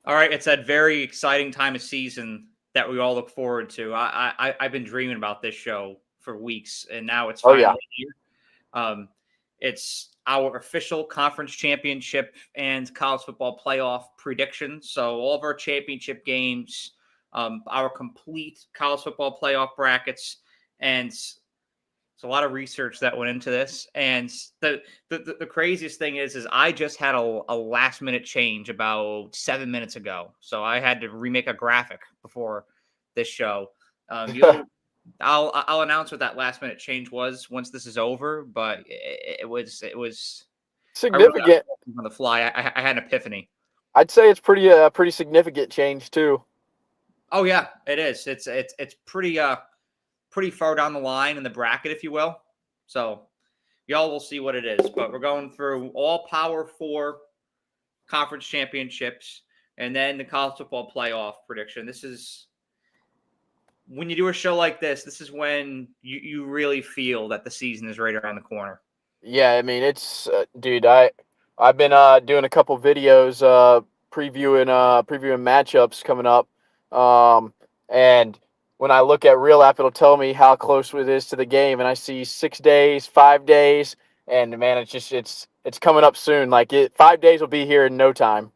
All right, it's that very exciting time of season that we all look forward to. I've been dreaming about this show for weeks, and now it's Oh yeah. finally here. Um, it's our official conference championship and college football playoff prediction. So all of our championship games, our complete college football playoff brackets, and it's a lot of research that went into this. And the craziest thing is I just had a last minute change about 7 minutes ago. So I had to remake a graphic before this show. You'll I'll announce what that last minute change was once this is over. But it was I wrote Significant. on the fly. I had an epiphany. I'd say it's pretty significant change too. Oh yeah, it is. It's pretty far down the line in the bracket, if you will. So y'all will see what it is. But we're going through all Power Four conference championships and then the college football playoff prediction. This is when you do a show like this. This is when you really feel that the season is right around the corner. Yeah, I mean it's dude. I've been doing a couple videos previewing matchups coming up, and when I look at Real App, it'll tell me how close it is to the game, and I see 6 days, 5 days, and man, it's coming up soon. 5 days will be here in no time.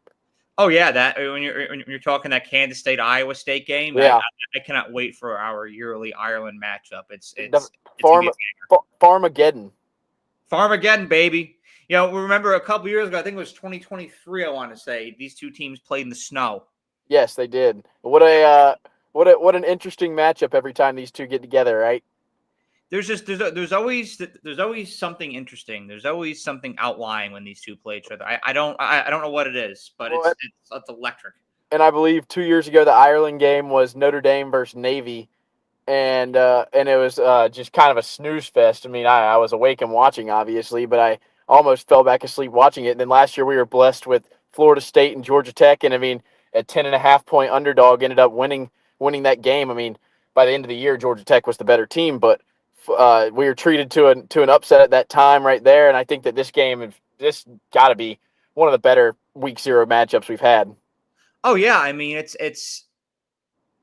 Oh yeah, that when you're talking that Kansas State Iowa State game, Yeah, I cannot wait for our yearly Ireland matchup. the It's gonna farm be a Farmageddon. Farmageddon, baby. You know, remember a couple years ago, I think it was 2023, I want to say, these two teams played in the snow. Yes, they did. What an interesting matchup every time these two get together, right? There's always something interesting. There's always something outlying when these two play each other. I don't know what it is, but Well, it's electric. and I believe 2 years ago the Ireland game was Notre Dame versus Navy, and it was just kind of a snooze fest. I mean, I was awake and watching, obviously, but I almost fell back asleep watching it. And then last year we were blessed with Florida State and Georgia Tech, and I mean, a 10.5 point underdog ended up winning that game. I mean, by the end of the year, Georgia Tech was the better team, but we were treated to an upset at that time right there. And I think that this got to be one of the better week 0 matchups we've had. Oh yeah, I mean it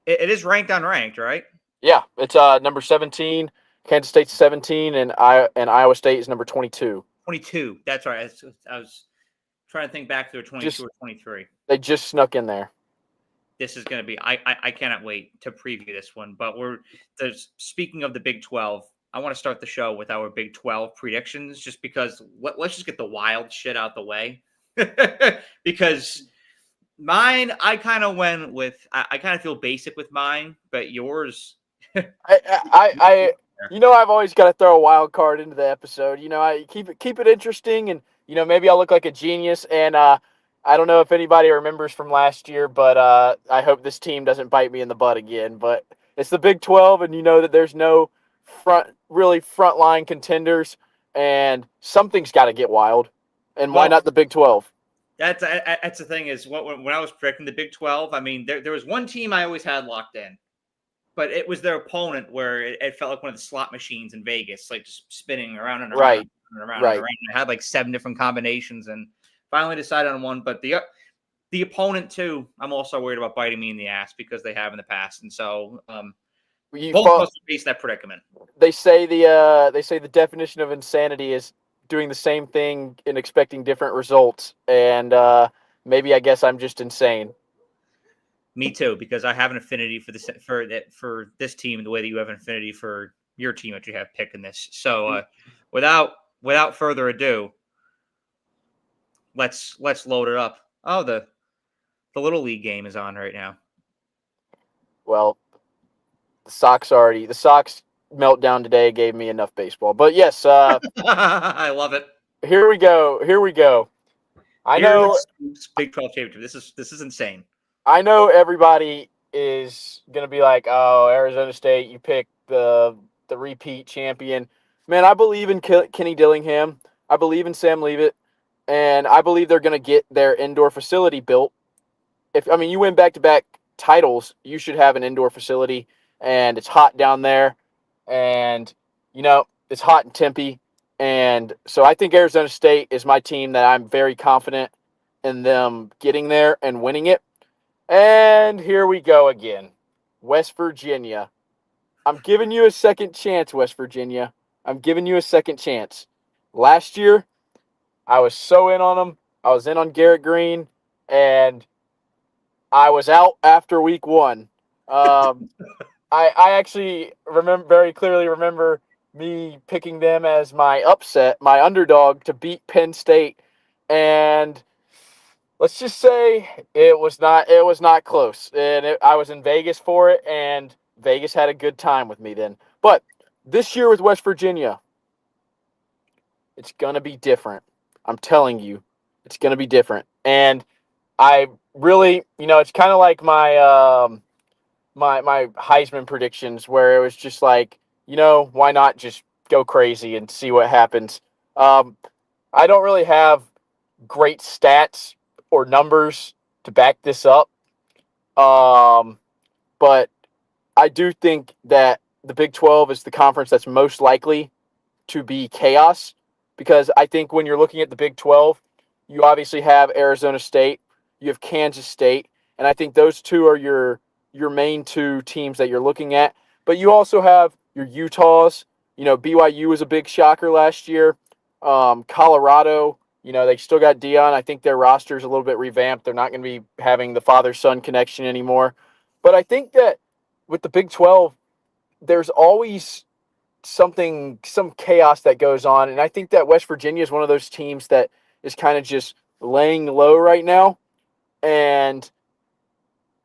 is ranked unranked, right? Yeah, it's number 17. Kansas State's 17, and Iowa State is number 22. 22. That's right. I was trying to think back to a 22 or 23. They just snuck in there. This is going to be. I cannot wait to preview this one. But speaking of the Big 12. I want to start the show with our Big 12 predictions, just because let's just get the wild shit out the way. Because mine, I kind of went with. I kind of feel basic with mine, but yours. I've always got to throw a wild card into the episode. I keep it interesting, and maybe I'll look like a genius. And I don't know if anybody remembers from last year, but I hope this team doesn't bite me in the butt again. But it's the Big 12, and you know that there's no frontline contenders, and something's got to get wild. And why not the Big 12? That's the thing is when I was predicting the Big 12, I mean there was one team I always had locked in, but it was their opponent where it felt like one of the slot machines in Vegas, like just spinning around and around and around and around. It had like 7 different combinations, and finally decided on one. But the opponent too, I'm also worried about biting me in the ass because they have in the past, and so both of us face that predicament. They say the definition of insanity is doing the same thing and expecting different results, and maybe I guess I'm just insane. Me too, because I have an affinity for this team the way that you have an affinity for your team that you have picked in this. So without further ado, let's load it up. Oh, the Little League game is on right now. Well, the Sox meltdown today gave me enough baseball. But yes, I love it. Here we go. I know Big 12 championship. This is insane. I know everybody is gonna be like, "Oh, Arizona State, you picked the repeat champion." Man, I believe in Kenny Dillingham. I believe in Sam Leavitt, and I believe they're gonna get their indoor facility built. You win back-to-back titles, you should have an indoor facility, and it's hot down there, and it's hot in Tempe, and so I think Arizona State is my team that I'm very confident in them getting there and winning it. And here we go again. West Virginia. I'm giving you a second chance, West Virginia. I'm giving you a second chance. Last year, I was so in on them. I was in on Garrett Green, and I was out after week one. I actually very clearly remember me picking them as my upset, my underdog to beat Penn State, and let's just say it was not close. And I was in Vegas for it, and Vegas had a good time with me then. But this year with West Virginia, it's gonna be different. I'm telling you, it's gonna be different. And I really, it's kind of like my Heisman predictions, where it was just like, why not just go crazy and see what happens. I don't really have great stats or numbers to back this up, but I do think that the Big 12 is the conference that's most likely to be chaos, because I think when you're looking at the Big 12, you obviously have Arizona State, you have Kansas State, and I think those two are your main two teams that you're looking at. But you also have your Utahs. BYU was a big shocker last year. Colorado, they still got Dion. I think their roster is a little bit revamped. They're not going to be having the father-son connection anymore. But I think that with the Big 12, there's always some chaos that goes on. And I think that West Virginia is one of those teams that is kind of just laying low right now. And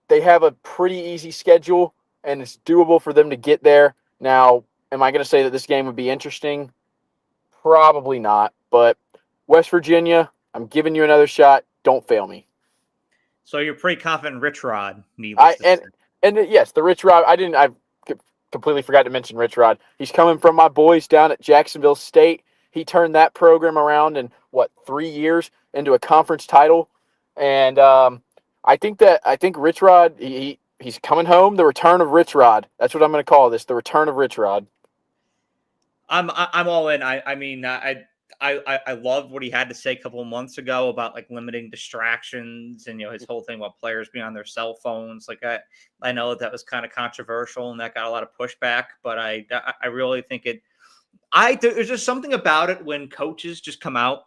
they have a pretty easy schedule, and it's doable for them to get there. Now, am I going to say that this game would be interesting? Probably not. But West Virginia, I'm giving you another shot. Don't fail me. So you're pretty confident Rich Rod, needless to say. And yes, the Rich Rod. I completely forgot to mention Rich Rod. He's coming from my boys down at Jacksonville State. He turned that program around in 3 years into a conference title, and I think Rich Rod, he's coming home. The return of Rich Rod. That's what I'm going to call this. The return of Rich Rod. I'm all in. I loved what he had to say a couple of months ago about like limiting distractions and his whole thing about players being on their cell phones. Like I know that was kind of controversial and that got a lot of pushback, but I really think there's just something about it when coaches just come out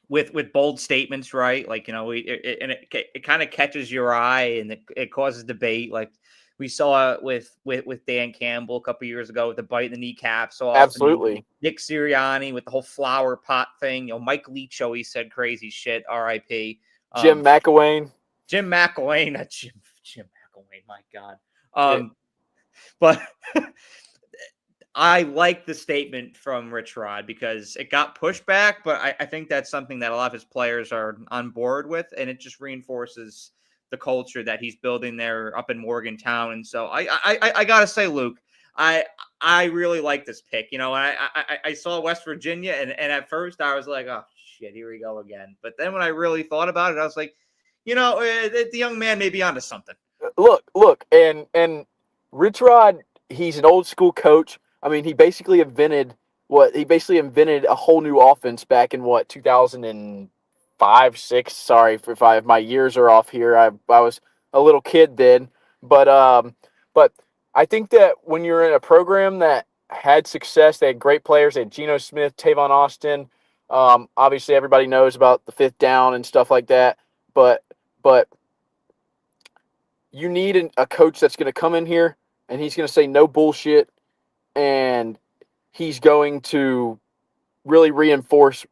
with bold statements, right? Like, it kind of catches your eye and it causes debate. Like we saw it with Dan Campbell a couple years ago with the bite in the kneecap. So absolutely, Nick Sirianni with the whole flower pot thing. Mike Leach always said crazy shit. R.I.P. Jim McElwain. Jim McElwain. Jim McElwain. My God. But I like the statement from Rich Rod because it got pushed back, but I think that's something that a lot of his players are on board with, and it just reinforces the culture that he's building there up in Morgantown. And so I gotta say, Luke, I really like this pick. I saw West Virginia, and at first I was like, oh shit, here we go again. But then when I really thought about it, I was like, the young man may be onto something. Look, and Rich Rod, he's an old school coach. I mean, he basically invented a whole new offense back in 2005, 6. Sorry if my years are off here. I was a little kid then, but I think that when you're in a program that had success, they had great players. They had Geno Smith, Tavon Austin. Obviously, everybody knows about the fifth down and stuff like that. But you need a coach that's going to come in here and he's going to say no bullshit, and he's going to really reinforce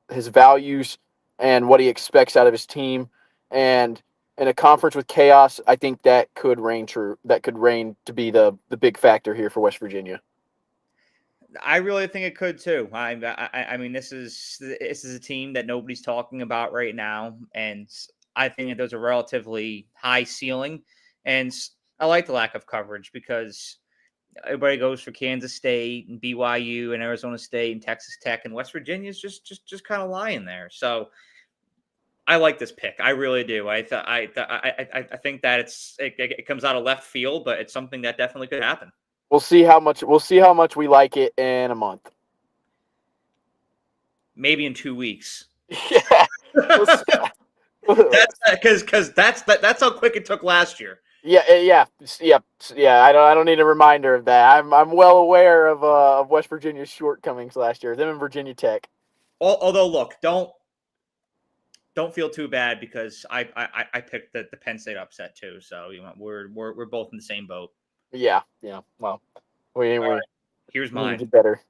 his values and what he expects out of his team. And in a conference with chaos, I think that could reign true. That could reign to be the big factor here for West Virginia. I really think it could too. I mean, this is a team that nobody's talking about right now, and I think that there's a relatively high ceiling, and I like the lack of coverage because everybody goes for Kansas State and BYU and Arizona State and Texas Tech, and West Virginia is just kind of lying there. So I like this pick. I really do. I think that it comes out of left field, but it's something that definitely could happen. We'll see how much we like it in a month. Maybe in 2 weeks. Yeah. That's how quick it took last year. Yeah. I don't need a reminder of that. I'm well aware of West Virginia's shortcomings last year. Them and Virginia Tech. Although, look, don't feel too bad because I picked the Penn State upset too. So we're both in the same boat. Yeah. Well, we All right, here's need to mine. get better.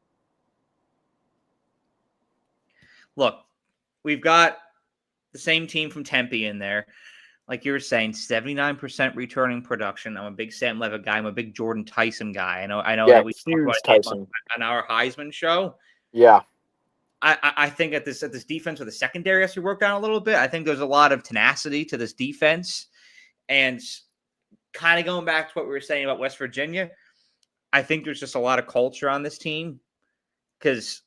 Look, we've got the same team from Tempe in there. Like you were saying, 79% returning production. I'm a big Sam Levitt guy. I'm a big Jordan Tyson guy. I know Yeah, that we talked about huge him Tyson. on our Heisman show. Yeah. I think at this defense with the secondary has to work on a little bit. I think there's a lot of tenacity to this defense. And kind of going back to what we were saying about West Virginia, I think there's just a lot of culture on this team because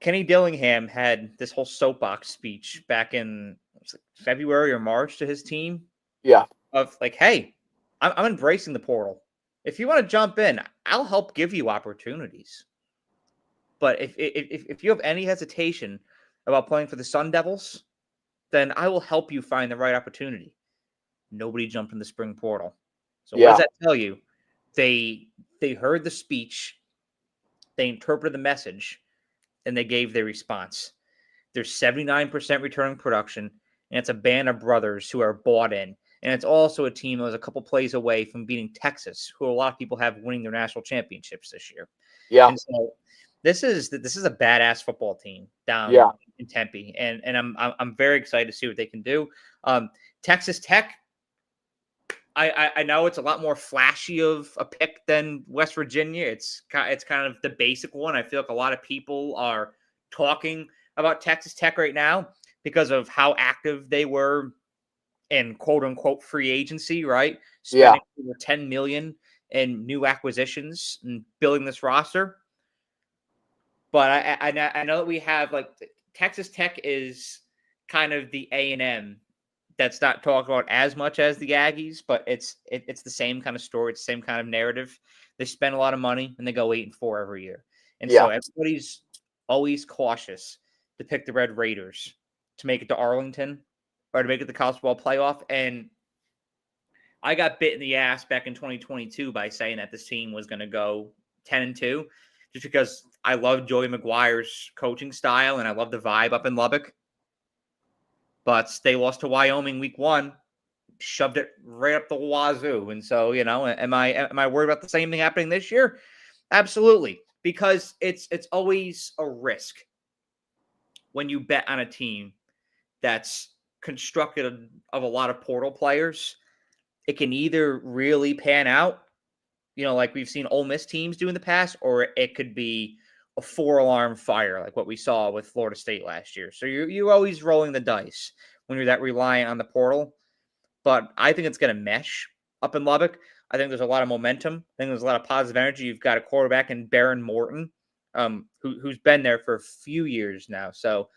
Kenny Dillingham had this whole soapbox speech back in February or March to his team. Yeah. Of like, hey, I'm embracing the portal. If you want to jump in, I'll help give you opportunities. But if you have any hesitation about playing for the Sun Devils, then I will help you find the right opportunity. Nobody jumped in the spring portal. So what does that tell you? They heard the speech, they interpreted the message, and they gave their response. There's 79% returning production, and it's a band of brothers who are bought in. And it's also a team that was a couple plays away from beating Texas, who a lot of people have winning their national championships this year. Yeah. And so this is a badass football team down in Tempe, and I'm very excited to see what they can do. Texas Tech, I know it's a lot more flashy of a pick than West Virginia. It's kind of the basic one. I feel like a lot of people are talking about Texas Tech right now because of how active they were in quote unquote free agency, right? Spending over $10 million in new acquisitions and building this roster. But I know that we have like Texas Tech is kind of the A&M that's not talked about as much as the Aggies, but it's the same kind of story. It's the same kind of narrative. They spend a lot of money and they go 8-4 every year. And so everybody's always cautious to pick the Red Raiders to make it to Arlington or to make it the college football playoff. And I got bit in the ass back in 2022 by saying that this team was going to go 10-2 just because I love Joey McGuire's coaching style and I love the vibe up in Lubbock. But they lost to Wyoming week 1, shoved it right up the wazoo. And so, am I worried about the same thing happening this year? Absolutely, because it's always a risk when you bet on a team that's constructed of a lot of portal players. It can either really pan out, like we've seen Ole Miss teams do in the past, or it could be a 4-alarm fire, like what we saw with Florida State last year. So you're always rolling the dice when you're that reliant on the portal. But I think it's going to mesh up in Lubbock. I think there's a lot of momentum. I think there's a lot of positive energy. You've got a quarterback in Baron Morton, who's been there for a few years now. So,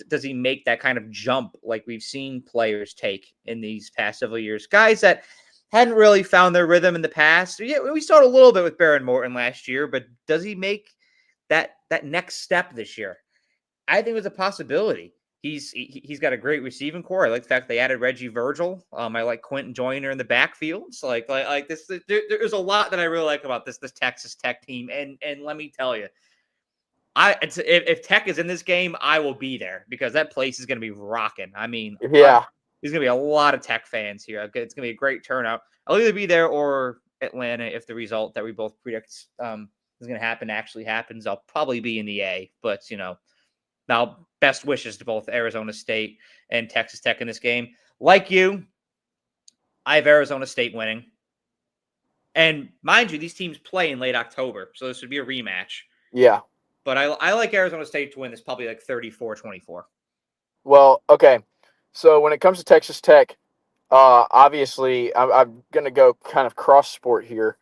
does he make that kind of jump like we've seen players take in these past several years? Guys that hadn't really found their rhythm in the past. Yeah, we saw it a little bit with Baron Morton last year, but does he make that next step this year? I think it's a possibility. He's got a great receiving core. I like the fact they added Reggie Virgil. I like Quentin Joyner in the backfield. So like this, there's a lot that I really like about this Texas Tech team. And let me tell you, if Tech is in this game, I will be there because that place is going to be rocking. I mean, there's going to be a lot of Tech fans here. It's going to be a great turnout. I'll either be there or Atlanta if the result that we both predict is going to happen actually happens. I'll probably be in the A, but now best wishes to both Arizona State and Texas Tech in this game. Like you, I have Arizona State winning. And mind you, these teams play in late October, so this would be a rematch. Yeah. But I like Arizona State to win this probably like 34-24. Well, okay. So when it comes to Texas Tech, obviously I'm going to go kind of cross sport here.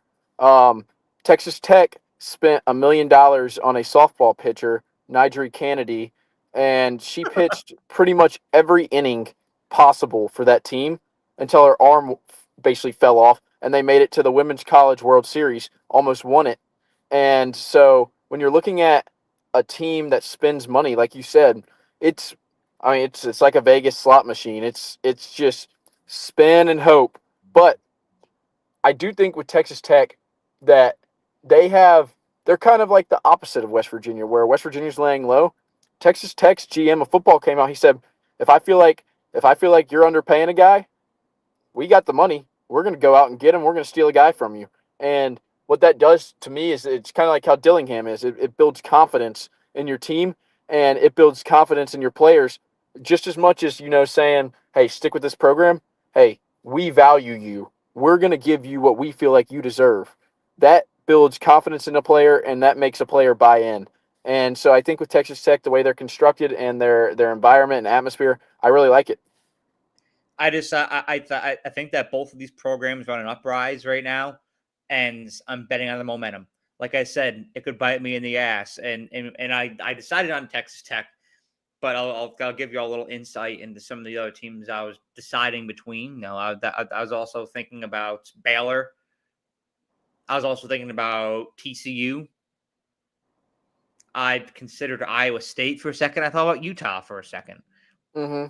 Texas Tech spent $1 million on a softball pitcher, Nigel Kennedy, and she pitched pretty much every inning possible for that team until her arm basically fell off, and they made it to the Women's College World Series, almost won it. And so when you're looking at a team that spends money, like you said, it's I mean, it's like a Vegas slot machine. It's just spin and hope. But I do think with Texas Tech that they're kind of like the opposite of West Virginia, where West Virginia's laying low. Texas Tech's GM of football came out. He said, if I feel like you're underpaying a guy, we got the money. We're going to go out and get him. We're going to steal a guy from you. And what that does to me is it's kind of like how Dillingham is. It builds confidence in your team, and it builds confidence in your players just as much as, saying, hey, stick with this program. Hey, we value you. We're going to give you what we feel like you deserve. That builds confidence in a player, and that makes a player buy in. And so I think with Texas Tech, the way they're constructed and their environment and atmosphere, I really like it. I think that both of these programs are on an uprise right now, and I'm betting on the momentum. Like I said, it could bite me in the ass, and I decided on Texas Tech, but I'll give you all a little insight into some of the other teams I was deciding between. I was also thinking about Baylor. I was also thinking about TCU. I considered Iowa State for a second. I thought about Utah for a second. Mm-hmm.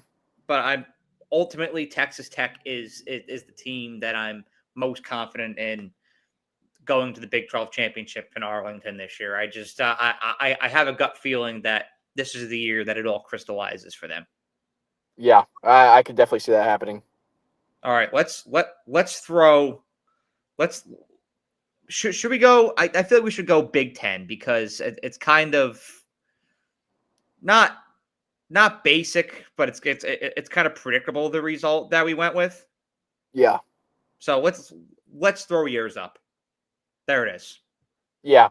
But I'm ultimately Texas Tech is the team that I'm most confident in going to the Big 12 championship in Arlington this year. I have a gut feeling that this is the year that it all crystallizes for them. Yeah, I could definitely see that happening. All right, should we go? I feel like we should go Big 10 because it's kind of not basic, but it's kind of predictable, the result that we went with. Yeah. So let's throw yours up. There it is. Yeah.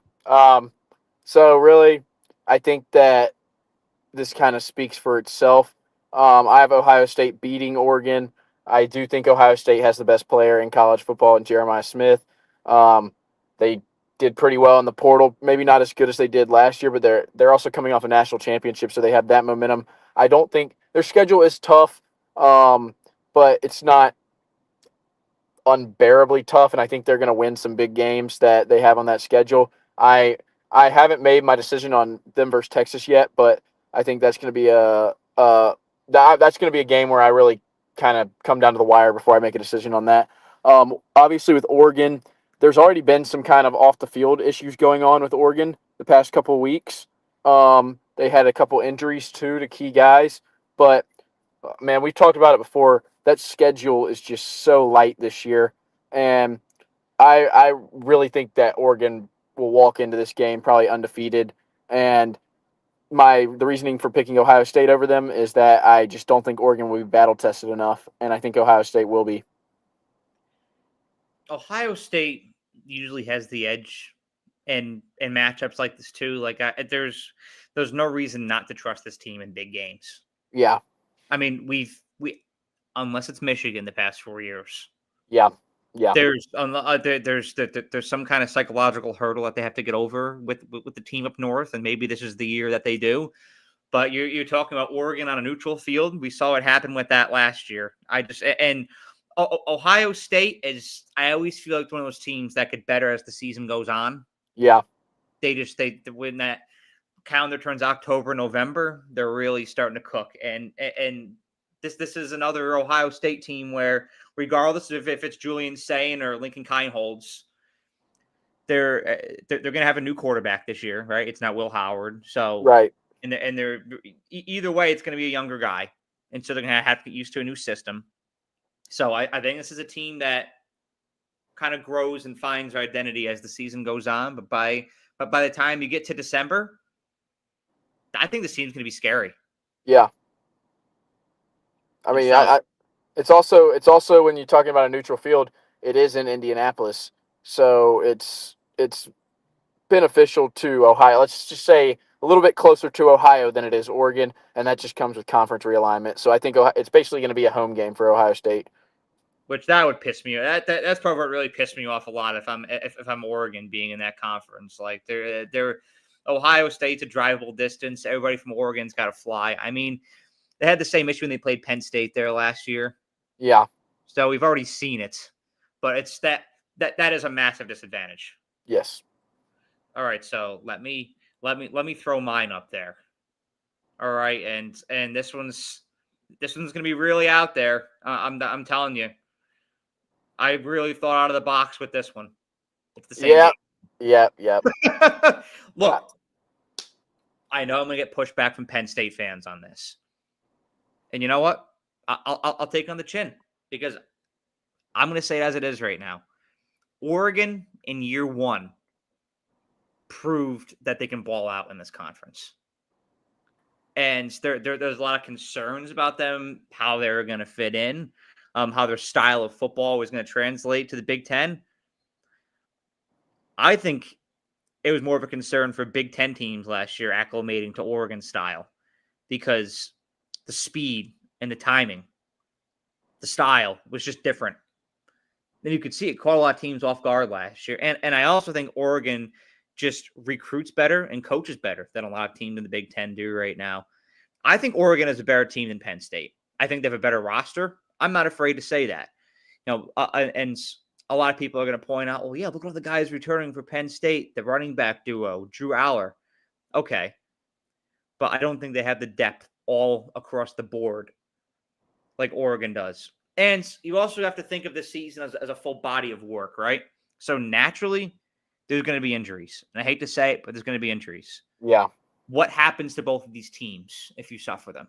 So really, I think that this kind of speaks for itself. I have Ohio State beating Oregon. I do think Ohio State has the best player in college football in Jeremiah Smith. They did pretty well in the portal. Maybe not as good as they did last year, but they're also coming off a national championship, so they have that momentum. I don't think their schedule is tough, but it's not unbearably tough, and I think they're going to win some big games that they have on that schedule. I haven't made my decision on them versus Texas yet, but I think that's going to be that's going to be a game where I really kind of come down to the wire before I make a decision on that. Obviously, with Oregon, there's already been some kind of off the field issues going on with Oregon the past couple of weeks. They had a couple injuries too to key guys, but man, we've talked about it before. That schedule is just so light this year, and I really think that Oregon will walk into this game probably undefeated. And the reasoning for picking Ohio State over them is that I just don't think Oregon will be battle tested enough, and I think Ohio State will be. Ohio State usually has the edge in matchups like this too. Like there's no reason not to trust this team in big games. Yeah. I mean, we unless it's Michigan the past 4 years. Yeah. Yeah. There's some kind of psychological hurdle that they have to get over with the team up north, and maybe this is the year that they do. But you're talking about Oregon on a neutral field. We saw it happen with that last year. Ohio State is. I always feel like one of those teams that get better as the season goes on. Yeah. They when that calendar turns October, November, they're really starting to cook. And this is another Ohio State team where, regardless of if it's Julian Sain or Lincoln Kienholz, they're going to have a new quarterback this year, right? It's not Will Howard, so Right. And they're either way, it's going to be a younger guy, and so they're going to have to get used to a new system. So I think this is a team that kind of grows and finds their identity as the season goes on. But by the time you get to December, I think this team's going to be scary. Yeah. I mean, it's also when you're talking about a neutral field, it is in Indianapolis, so it's beneficial to Ohio. Let's just say a little bit closer to Ohio than it is Oregon, and that just comes with conference realignment. So I think it's basically going to be a home game for Ohio State. Which that would piss me off. That's probably what really pissed me off a lot if I'm Oregon being in that conference. Like they're Ohio State's a drivable distance. Everybody from Oregon's got to fly. I mean, they had the same issue when they played Penn State there last year. Yeah. So we've already seen it, but it's that is a massive disadvantage. Yes. All right, so let me throw mine up there. All right, and this one's gonna be really out there. I'm telling you, I really thought out of the box with this one. It's the same Yeah, game. yeah. Look, I know I'm gonna get pushback from Penn State fans on this, and you know what? I'll take on the chin because I'm gonna say it as it is right now. Oregon in year one proved that they can ball out in this conference. And there's a lot of concerns about them, how they're going to fit in, how their style of football was going to translate to the Big Ten. I think it was more of a concern for Big Ten teams last year acclimating to Oregon style because the speed and the timing, the style was just different. Then you could see it caught a lot of teams off guard last year. And I also think Oregon just recruits better and coaches better than a lot of teams in the Big Ten do right now. I think Oregon is a better team than Penn State. I think they have a better roster. I'm not afraid to say that. And a lot of people are going to point out, well, yeah, look at all the guys returning for Penn State, the running back duo, Drew Aller. Okay. But I don't think they have the depth all across the board like Oregon does. And you also have to think of this season as a full body of work, right? So naturally, there's going to be injuries. And I hate to say it, but there's going to be injuries. Yeah. What happens to both of these teams if you suffer them?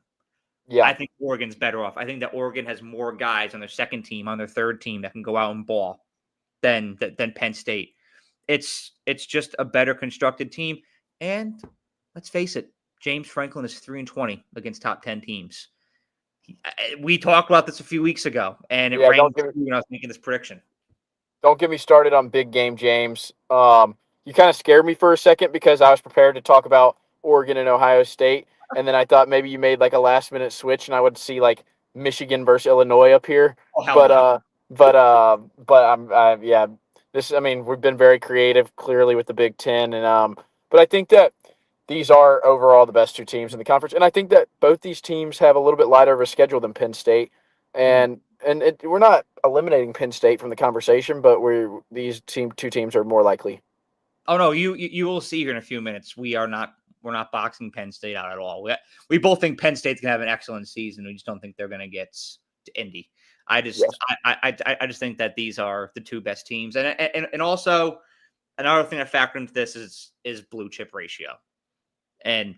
Yeah. I think Oregon's better off. I think that Oregon has more guys on their second team, on their third team that can go out and ball than Penn State. It's just a better constructed team. And let's face it, James Franklin is 3-20 against top 10 teams. We talked about this a few weeks ago, and it rang true when I was making this prediction. Don't get me started on big game, James. You kind of scared me for a second because I was prepared to talk about Oregon and Ohio State, and then I thought maybe you made like a last minute switch, and I would see like Michigan versus Illinois up here. Oh, hell no. But I'm yeah. This, I mean, we've been very creative, clearly, with the Big Ten, and but I think that these are overall the best two teams in the conference, and I think that both these teams have a little bit lighter of a schedule than Penn State, and we're not eliminating Penn State from the conversation, but these two teams are more likely. Oh no, you will see here in a few minutes. We're not boxing Penn State out at all. We both think Penn State's gonna have an excellent season. We just don't think they're gonna get to Indy. I just think that these are the two best teams, and also another thing that factor into this is blue chip ratio, and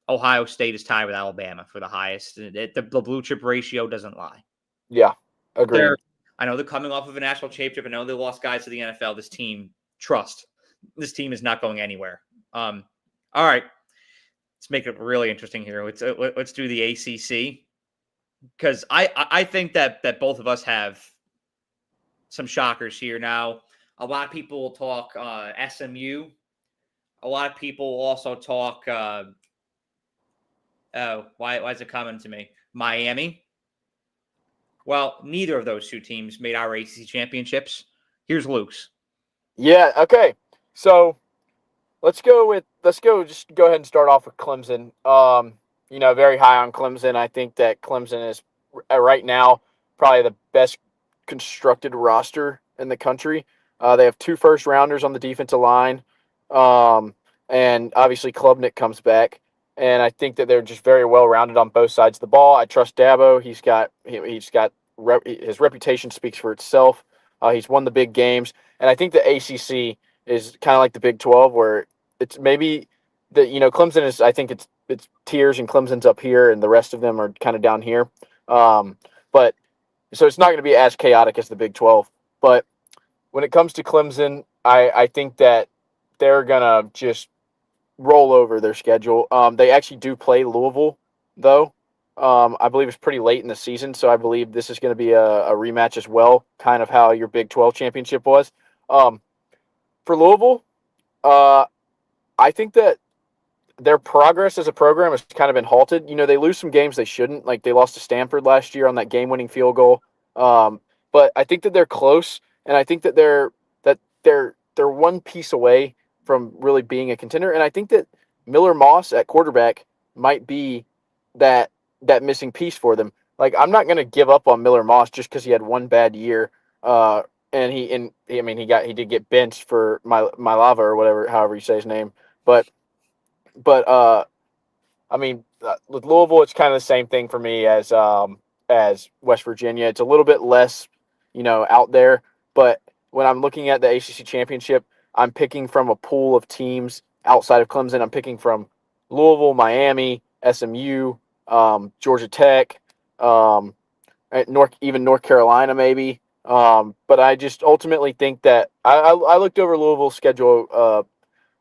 Ohio State is tied with Alabama for the highest. The blue chip ratio doesn't lie. Yeah, agreed. I know they're coming off of a national championship. I know they lost guys to the NFL. This team is not going anywhere. All right, let's make it really interesting here. Let's do the ACC, because I think that both of us have some shockers here. Now, a lot of people will talk SMU. A lot of people will also talk. Why is it coming to me? Miami. Well, neither of those two teams made our ACC championships. Here's Luke's. Yeah. Okay. So just go ahead and start off with Clemson. Very high on Clemson. I think that Clemson is right now probably the best constructed roster in the country. They have 2 first-rounders on the defensive line, and obviously Klubnik comes back. And I think that they're just very well rounded on both sides of the ball. I trust Dabo. His reputation speaks for itself. He's won the big games, and I think the ACC is kind of like the Big 12, where it's maybe Clemson is. I think it's tiers, and Clemson's up here, and the rest of them are kind of down here. But so it's not going to be as chaotic as the Big 12. But when it comes to Clemson, I think that they're gonna just roll over their schedule. They actually do play Louisville, though. I believe it's pretty late in the season, so I believe this is going to be a rematch as well, kind of how your Big 12 championship was. For Louisville, I think that their progress as a program has kind of been halted. They lose some games they shouldn't. Like, they lost to Stanford last year on that game-winning field goal. But I think that they're close, and I think that they're one piece away from really being a contender. And I think that Miller Moss at quarterback might be that missing piece for them. Like, I'm not going to give up on Miller Moss just because he had one bad year. And he did get benched for my Lava or whatever, however you say his name. But I mean, with Louisville, it's kind of the same thing for me as West Virginia. It's a little bit less, out there. But when I'm looking at the ACC championship, I'm picking from a pool of teams outside of Clemson. I'm picking from Louisville, Miami, SMU, Georgia Tech, North Carolina, maybe. But I just ultimately think that I looked over Louisville's schedule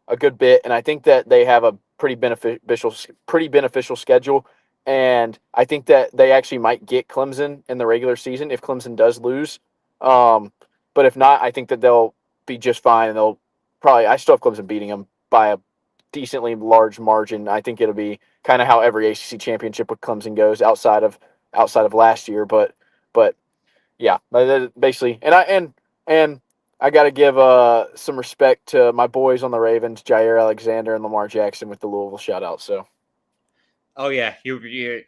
a good bit, and I think that they have a pretty beneficial schedule. And I think that they actually might get Clemson in the regular season if Clemson does lose. But if not, I think that they'll be just fine, and they'll probably. I still have Clemson beating them by a decently large margin. I think it'll be kind of how every ACC championship with Clemson goes outside of last year. But yeah, basically, and I got to give some respect to my boys on the Ravens, Jair Alexander and Lamar Jackson with the Louisville shout out. So Oh yeah, your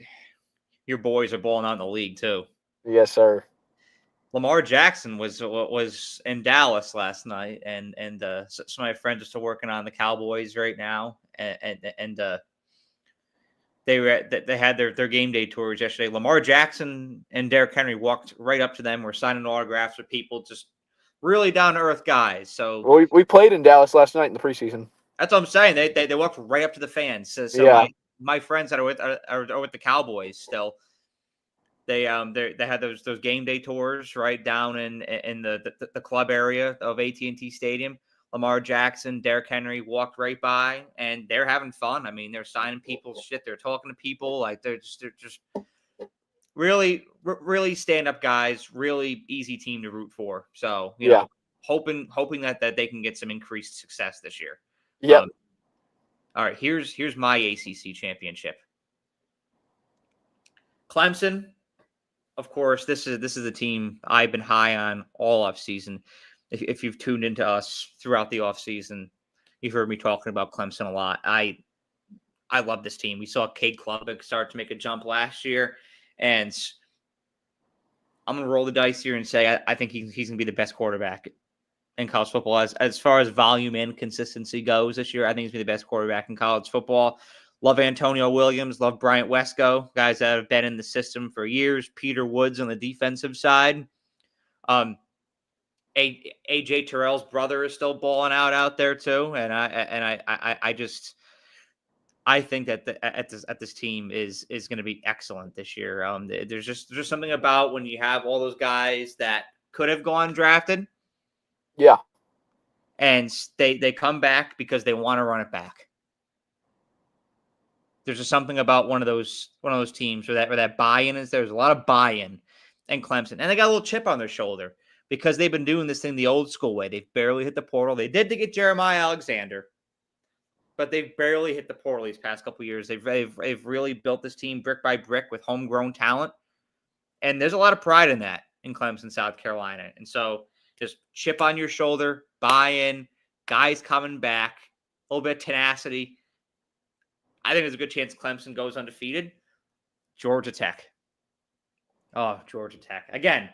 boys are balling out in the league too. yes, sir. Lamar Jackson was in Dallas last night, and some of my friends are still working on the Cowboys right now, and they had their game day tours yesterday. Lamar Jackson and Derrick Henry walked right up to them, were signing autographs with people, just really down to earth guys. So Well, we played in Dallas last night in the preseason. that's what I'm saying. They walked right up to the fans. So Yeah, my friends that are with the Cowboys still. They had those game day tours right down in the club area of AT&T Stadium. Lamar Jackson, Derrick Henry walked right by, and they're having fun. I mean, they're signing people's shit. They're talking to people like they're just really stand up guys. Really easy team to root for. So yeah, hoping that they can get some increased success this year. yep, All right, here's my ACC championship. Clemson. Of course, this is a team I've been high on all off season. If you've tuned into us throughout the off season, you've heard me talking about Clemson a lot. I love this team. We saw Cade Klubnik start to make a jump last year, and I'm gonna roll the dice here and say I think he's gonna be the best quarterback in college football as far as volume and consistency goes this year. I think he's gonna be the best quarterback in college football. Love Antonio Williams. Love Bryant Wesco. Guys that have been in the system for years. Peter Woods on the defensive side. AJ Terrell's brother is still balling out there too, and I think that this team is going to be excellent this year. There's just something about when you have all those guys that could have gone drafted, yeah, and they come back because they want to run it back. There's just something about one of those teams where that buy-in is. There's a lot of buy-in in Clemson, and they got a little chip on their shoulder because they've been doing this thing the old school way. They've barely hit the portal. They did to get Jeremiah Alexander, but they've barely hit the portal these past couple of years. They've really built this team brick by brick with homegrown talent, and there's a lot of pride in that in Clemson, South Carolina. And so just chip on your shoulder, buy-in, guys coming back, a little bit of tenacity. I think there's a good chance Clemson goes undefeated. Georgia Tech. Oh, Georgia Tech. Again,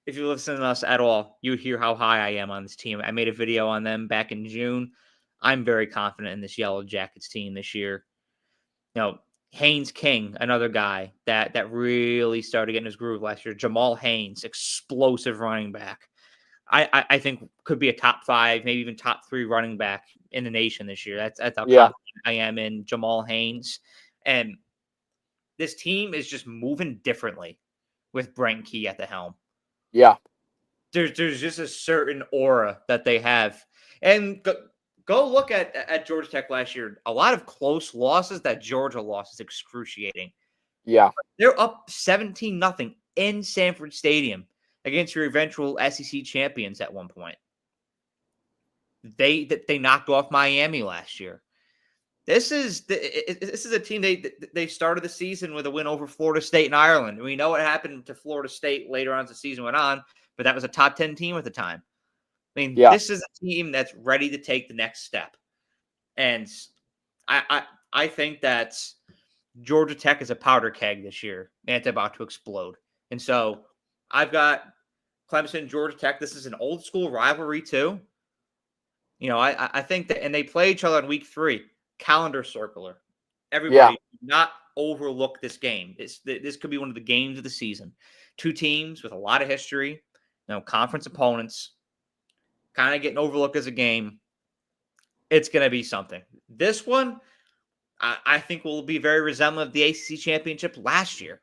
if you listen to us at all, you hear how high I am on this team. I made a video on them back in June. I'm very confident in this Yellow Jackets team this year. Haynes King, another guy that really started getting his groove last year. Jamal Haynes, explosive running back. I think could be a top 5, maybe even top 3 running back in the nation this year. That's how confident I am in Jamal Haynes. And this team is just moving differently with Brent Key at the helm. Yeah. There's just a certain aura that they have. And go look at Georgia Tech last year. A lot of close losses. That Georgia loss is excruciating. Yeah. They're up 17-0 in Sanford Stadium against your eventual SEC champions at one point. They knocked off Miami last year. This is a team they started the season with a win over Florida State and Ireland. We know what happened to Florida State later on as the season went on, but that was a top 10 team at the time. I mean, This is a team that's ready to take the next step. And I think that Georgia Tech is a powder keg this year, and it's about to explode. And so I've got Clemson, Georgia Tech. This is an old school rivalry too. I think that, and they play each other in week 3. Calendar circler. Yeah. Everybody, do not overlook this game. This could be one of the games of the season. Two teams with a lot of history, conference opponents, kind of getting overlooked as a game. It's going to be something. This one, I think, will be very resemblant of the ACC championship last year.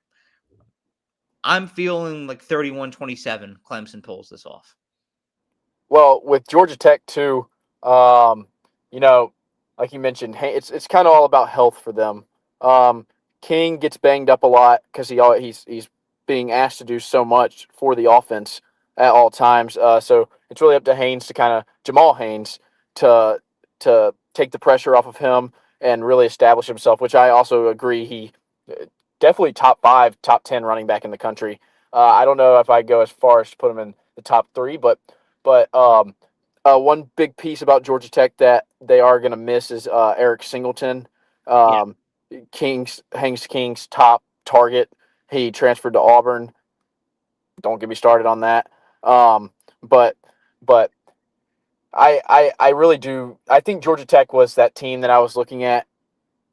I'm feeling like 31-27, Clemson pulls this off. Well, with Georgia Tech too, you know, like you mentioned, it's kind of all about health for them. King gets banged up a lot because he's being asked to do so much for the offense at all times. So it's really up to Jamal Haynes to take the pressure off of him and really establish himself. Which I also agree he definitely top 5, top 10 running back in the country. I don't know if I go as far as to put him in the top 3, but one big piece about Georgia Tech that they are going to miss is Eric Singleton, Yeah. um, King's top target. He transferred to Auburn. Don't get me started on that. But but I really do. I think Georgia Tech was that team that I was looking at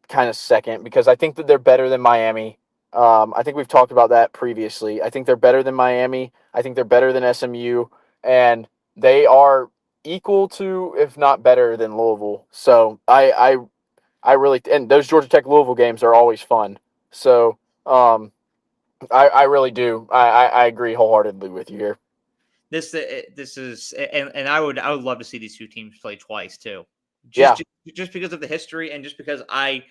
kind of second because I think that they're better than Miami. I think we've talked about that previously. I think they're better than Miami. I think they're better than SMU, and they are equal to, if not better than Louisville. So I really, and those Georgia Tech Louisville games are always fun. So I really do. I agree wholeheartedly with you here. This is, and I would love to see these two teams play twice too. Yeah. Just because of the history and just because I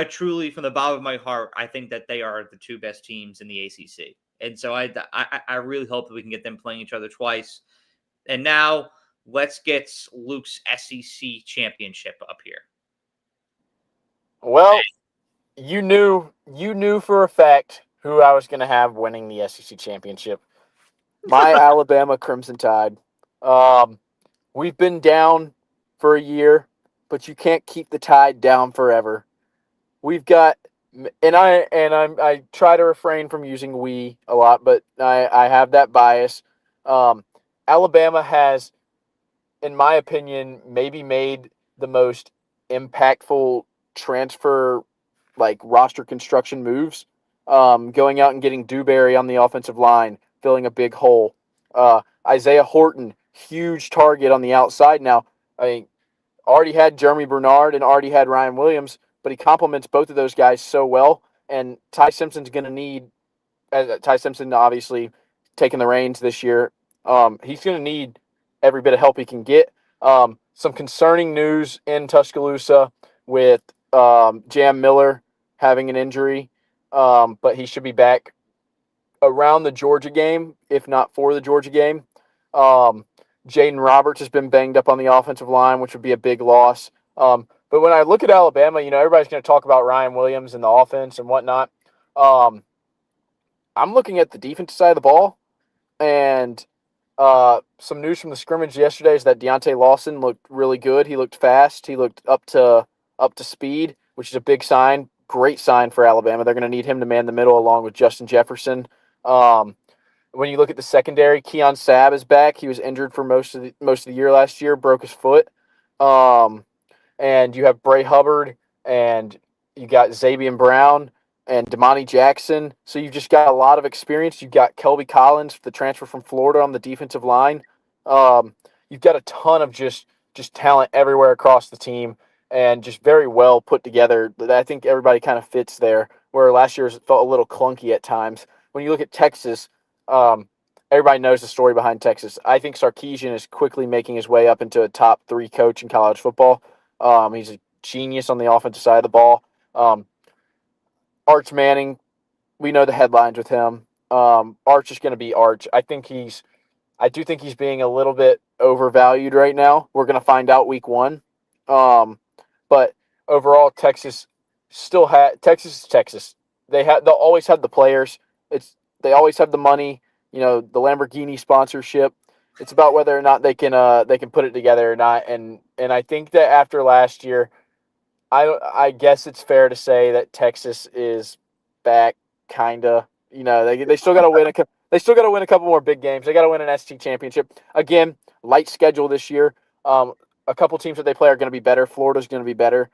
truly, from the bottom of my heart, I think that they are the two best teams in the ACC. And so I really hope that we can get them playing each other twice. And now let's get Luke's SEC championship up here. Well, you knew for a fact who I was going to have winning the SEC championship. My Alabama Crimson Tide. We've been down for a year, but you can't keep the tide down forever. We've got, I try to refrain from using we a lot, but I have that bias. Alabama has, in my opinion, maybe made the most impactful transfer roster construction moves. Going out and getting Dewberry on the offensive line, filling a big hole. Isaiah Horton, huge target on the outside. Now, I mean, already had Jeremy Bernard and already had Ryan Williams, but he complements both of those guys so well. And Ty Simpson's going to need, Ty Simpson obviously taking the reins this year. He's going to need every bit of help he can get. Some concerning news in Tuscaloosa with Jam Miller having an injury, but he should be back around the Georgia game, if not for the Georgia game. Jaden Roberts has been banged up on the offensive line, which would be a big loss. But when I look at Alabama, everybody's going to talk about Ryan Williams and the offense and whatnot. I'm looking at the defensive side of the ball, and some news from the scrimmage yesterday is that Deontay Lawson looked really good. He looked fast. He looked up to speed, which is a big sign. Great sign for Alabama. They're going to need him to man the middle along with Justin Jefferson. When you look at the secondary, Keon Sabb is back. He was injured for most of the year last year, broke his foot. And you have Bray Hubbard, and you got Xavier Brown and Damani Jackson. So you've just got a lot of experience. You've got Kelby Collins, the transfer from Florida, on the defensive line. You've got a ton of just talent everywhere across the team, and just very well put together. I think everybody kind of fits there, where last year's felt a little clunky at times. When you look at Texas, everybody knows the story behind Texas. I think Sarkisian is quickly making his way up into a top 3 coach in college football. He's a genius on the offensive side of the ball. Arch Manning, we know the headlines with him. Arch is going to be Arch. I do think he's being a little bit overvalued right now. We're going to find out week 1. But overall, Texas is Texas. They'll always have the players. They always have the money. The Lamborghini sponsorship. It's about whether or not they can put it together or not. And I think that after last year, I guess it's fair to say that Texas is back, kinda. They still got to win they still got to win a couple more big games. They got to win an SEC championship again. Light schedule this year. A couple teams that they play are going to be better. Florida's going to be better.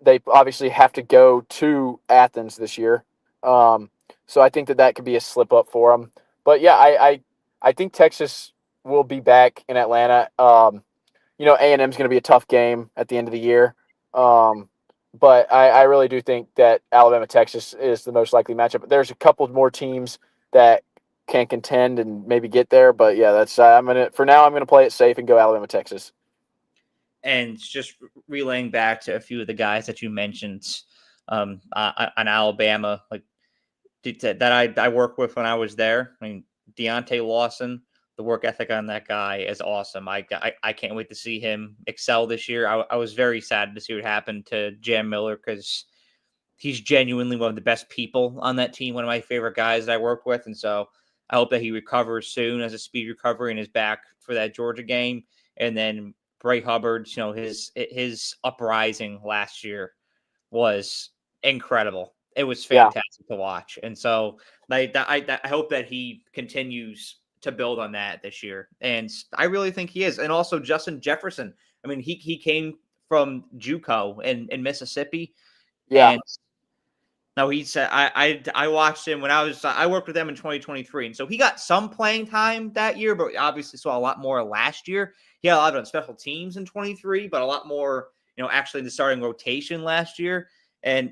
they obviously have to go to Athens this year. Um, so I think that could be a slip up for them. But yeah, I think Texas will be back in Atlanta. A&M is going to be a tough game at the end of the year. Um, but I really do think that Alabama Texas is the most likely matchup. There's a couple more teams that can contend and maybe get there. But yeah, that's I'm gonna play it safe and go Alabama Texas. And just relaying back to a few of the guys that you mentioned on Alabama, like that I worked with when I was there. I mean, Deontay Lawson, the work ethic on that guy is awesome. I can't wait to see him excel this year. I was very sad to see what happened to Jam Miller because he's genuinely one of the best people on that team, one of my favorite guys that I worked with. And so I hope that he recovers soon as a speed recovery and is back for that Georgia game. And then Bray Hubbard, his uprising last year was incredible. It was Yeah, fantastic to watch. And so I hope that he continues to build on that this year. And I really think he is. And also Justin Jefferson. I mean, he came from JUCO in Mississippi. yeah, And no, he said I watched him when I worked with them in 2023, and so he got some playing time that year, but obviously saw a lot more last year. He had a lot on special teams in 23, but a lot more, actually in the starting rotation last year. And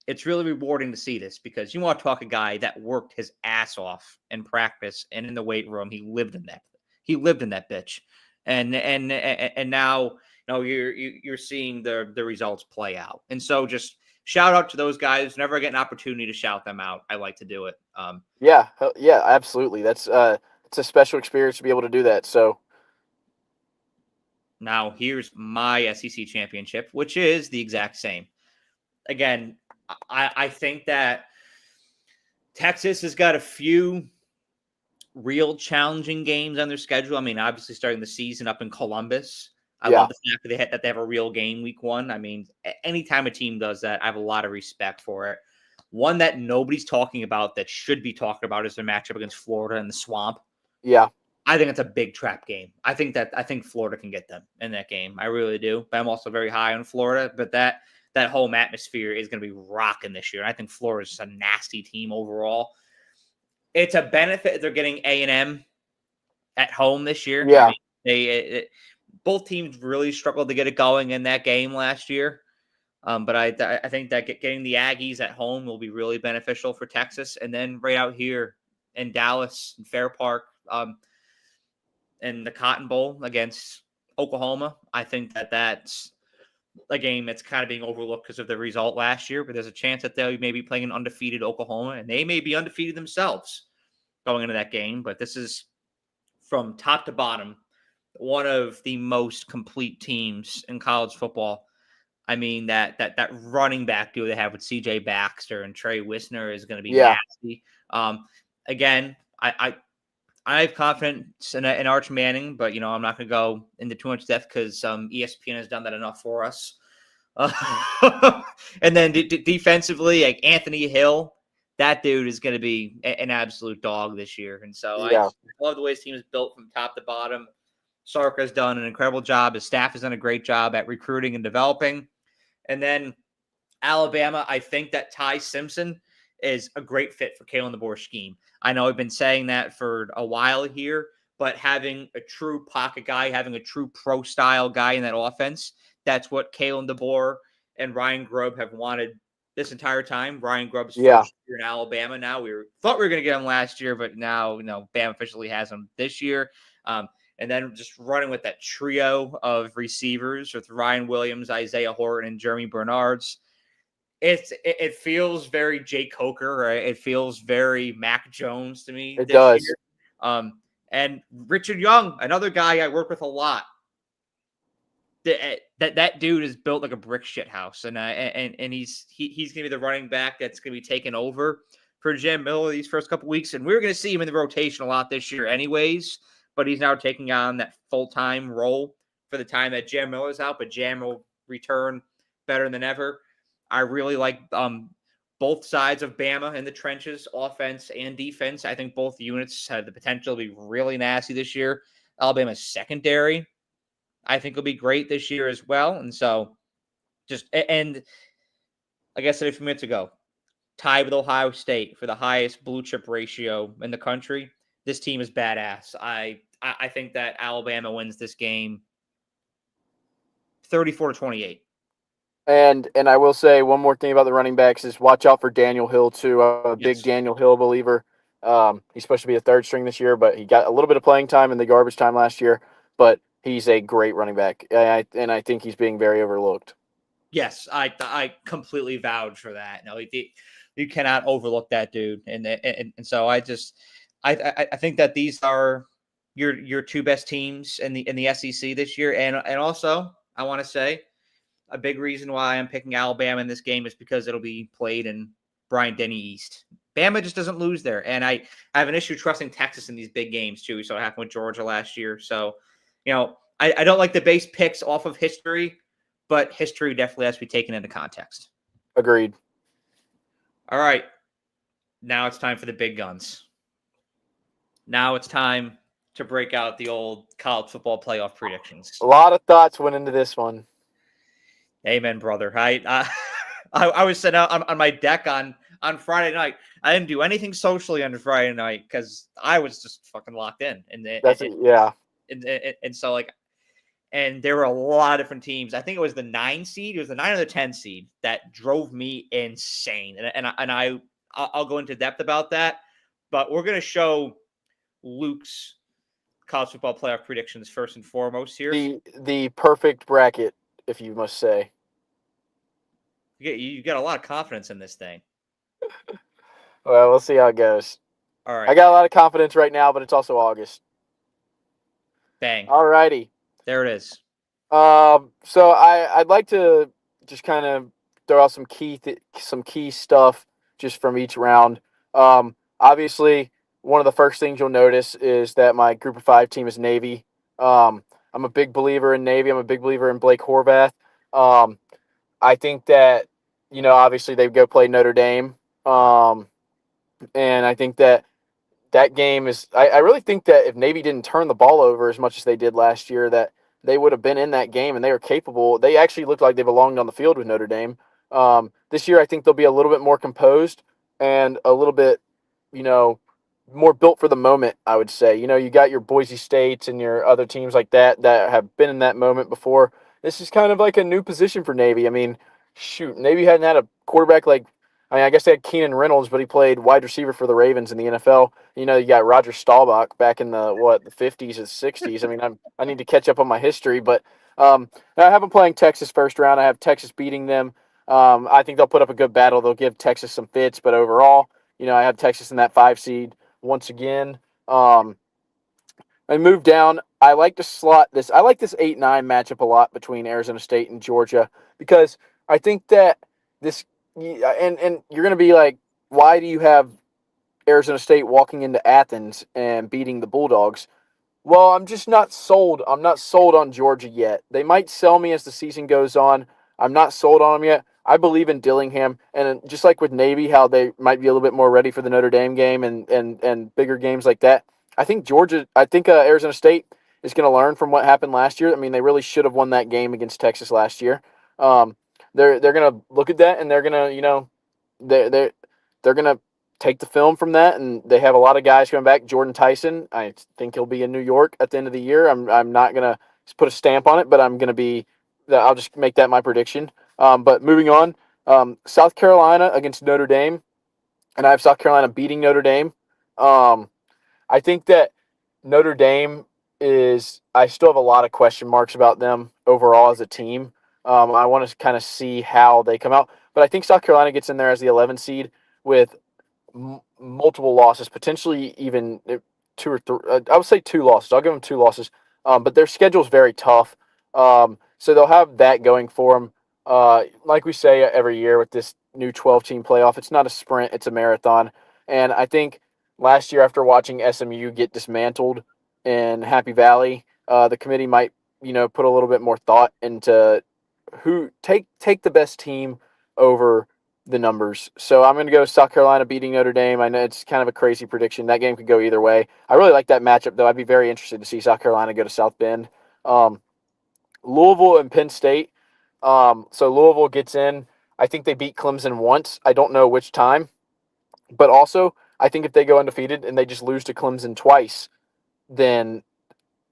it's really rewarding to see this because you want to talk a guy that worked his ass off in practice and in the weight room. He lived in that. He lived in that bitch, and now you're seeing the results play out. And so just shout out to those guys. Whenever I get an opportunity to shout them out, I like to do it. yeah, yeah, absolutely. That's it's a special experience to be able to do that. So Now here's my SEC championship, which is the exact same. Again, I think that Texas has got a few real challenging games on their schedule. I mean, obviously starting the season up in Columbus. I yeah, love the fact that they have a real game week 1. I mean, anytime a team does that, I have a lot of respect for it. One that nobody's talking about that should be talked about is their matchup against Florida in the Swamp. yeah, I think it's a big trap game. I think Florida can get them in that game. I really do. But I'm also very high on Florida. But that home atmosphere is going to be rocking this year. I think Florida's just a nasty team overall. It's a benefit they're getting A&M at home this year. I yeah, mean, both teams really struggled to get it going in that game last year. But I think that getting the Aggies at home will be really beneficial for Texas. And then right out here in Dallas and Fair Park, in the Cotton Bowl against Oklahoma, I think that's a game that's kind of being overlooked because of the result last year. But there's a chance that they may be playing an undefeated Oklahoma, and they may be undefeated themselves going into that game. But this is from top to bottom one of the most complete teams in college football. I mean, that running back duo they have with C.J. Baxter and Trey Wisner is going to be yeah. nasty. Again, I have confidence in Arch Manning, but I'm not going to go into too much depth because ESPN has done that enough for us. And then defensively, like Anthony Hill, that dude is going to be an absolute dog this year. And so I Yeah, love the way his team is built from top to bottom. Sark has done an incredible job. His staff has done a great job at recruiting and developing. And then Alabama, I think that Ty Simpson is a great fit for Kalen DeBoer's scheme. I know I've been saying that for a while here, but having a true pocket guy, having a true pro-style guy in that offense, that's what Kalen DeBoer and Ryan Grubb have wanted this entire time. Ryan Grubb's yeah, first year in Alabama now. Thought we were going to get him last year, but now, Bam officially has him this year. And then just running with that trio of receivers with Ryan Williams, Isaiah Horton, and Jeremy Bernards. It feels very Jay Coker, right? It feels very Mac Jones to me it this does. year. And Richard Young, another guy I work with a lot. That dude is built like a brick shit house, and he's gonna be the running back that's gonna be taking over for Jam Miller these first couple weeks, and we're gonna see him in the rotation a lot this year, anyways. But he's now taking on that full-time role for the time that Jam Miller's out. But Jam will return better than ever. I really like both sides of Bama in the trenches, offense and defense. I think both units have the potential to be really nasty this year. Alabama's secondary, I think, will be great this year as well. And so And like I said a few minutes ago, tied with Ohio State for the highest blue chip ratio in the country. This team is badass. I think that Alabama wins this game 34-28. And I will say one more thing about the running backs is watch out for Daniel Hill too. I'm a big Daniel Hill believer. He's supposed to be a third string this year, but he got a little bit of playing time in the garbage time last year. But he's a great running back, and I think he's being very overlooked. Yes, I completely vouch for that. No, you cannot overlook that dude, and so I think that these are your two best teams in the SEC this year, and also I want to say a big reason why I'm picking Alabama in this game is because it'll be played in Bryant-Denny East. Bama just doesn't lose there, and I have an issue trusting Texas in these big games too. So it happened with Georgia last year. So, I don't like to base picks off of history, but history definitely has to be taken into context. Agreed. All right, now it's time for the big guns. Now it's time to break out the old college football playoff predictions. A lot of thoughts went into this one. Amen, brother. I was sitting out on my deck on Friday night. I didn't do anything socially on Friday night because I was just fucking locked in. And so and there were a lot of different teams. I think it was the 9 seed. It was the 9 or the 10 seed that drove me insane. And I'll go into depth about that. But we're gonna show Luke's college football playoff predictions first and foremost here. The perfect bracket, if you must say. You got a lot of confidence in this thing. Well, we'll see how it goes. All right. I got a lot of confidence right now, but it's also August. Bang. All righty. There it is. So I'd like to just kind of throw out some key stuff just from each round. Obviously, one of the first things you'll notice is that my Group of 5 team is Navy. I'm a big believer in Navy. I'm a big believer in Blake Horvath. I think that, obviously they go play Notre Dame. And I think that game is – I really think that if Navy didn't turn the ball over as much as they did last year, that they would have been in that game and they were capable. They actually looked like they belonged on the field with Notre Dame. This year I think they'll be a little bit more composed and a little bit, more built for the moment, I would say. You got your Boise States and your other teams like that have been in that moment before. This is kind of like a new position for Navy. I mean, shoot, Navy hadn't had a quarterback I guess they had Keenan Reynolds, but he played wide receiver for the Ravens in the NFL. You got Roger Staubach back in the 50s and 60s. I mean, I need to catch up on my history, but I have them playing Texas first round. I have Texas beating them. I think they'll put up a good battle. They'll give Texas some fits, but overall, I have Texas in that 5 seed once again. I move down. I like to slot this. I like this 8-9 matchup a lot between Arizona State and Georgia because I think that this and you're going to be like, why do you have Arizona State walking into Athens and beating the Bulldogs? Well, I'm just not sold. I'm not sold on Georgia yet. They might sell me as the season goes on. I'm not sold on them yet. I believe in Dillingham, and just like with Navy, how they might be a little bit more ready for the Notre Dame game and bigger games like that. I think Arizona State is going to learn from what happened last year. I mean, they really should have won that game against Texas last year. They're going to look at that and they're going to they're going to take the film from that, and they have a lot of guys coming back. Jordan Tyson, I think he'll be in New York at the end of the year. I'm not going to put a stamp on it, but I'll just make that my prediction. But moving on, South Carolina against Notre Dame, and I have South Carolina beating Notre Dame. I think that Notre Dame I still have a lot of question marks about them overall as a team. I want to kind of see how they come out. But I think South Carolina gets in there as the 11 seed with multiple losses, potentially even 2 or 3. I would say 2 losses. I'll give them 2 losses. But their schedule is very tough. So they'll have that going for them. Like we say every year with this new 12-team playoff, it's not a sprint, it's a marathon. And I think last year after watching SMU get dismantled in Happy Valley, the committee might, put a little bit more thought into who take the best team over the numbers. So I'm going to go South Carolina beating Notre Dame. I know it's kind of a crazy prediction. That game could go either way. I really like that matchup, though. I'd be very interested to see South Carolina go to South Bend. Louisville and Penn State. So Louisville gets in. I think they beat Clemson once. I don't know which time. But also, I think if they go undefeated and they just lose to Clemson twice, then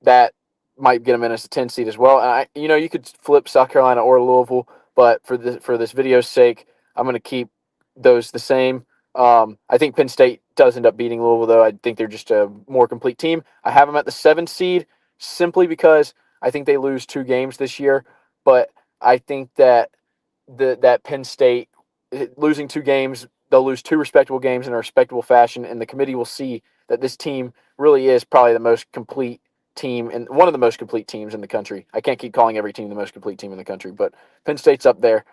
that might get them in as a 10 seed as well. And you could flip South Carolina or Louisville, but for this video's sake, I'm going to keep those the same. I think Penn State does end up beating Louisville, though. I think they're just a more complete team. I have them at the 7 seed simply because I think they lose 2 games this year, but I think that that Penn State losing 2 games, they'll lose 2 respectable games in a respectable fashion, and the committee will see that this team really is probably the most complete team and one of the most complete teams in the country. I can't keep calling every team the most complete team in the country, but Penn State's up there.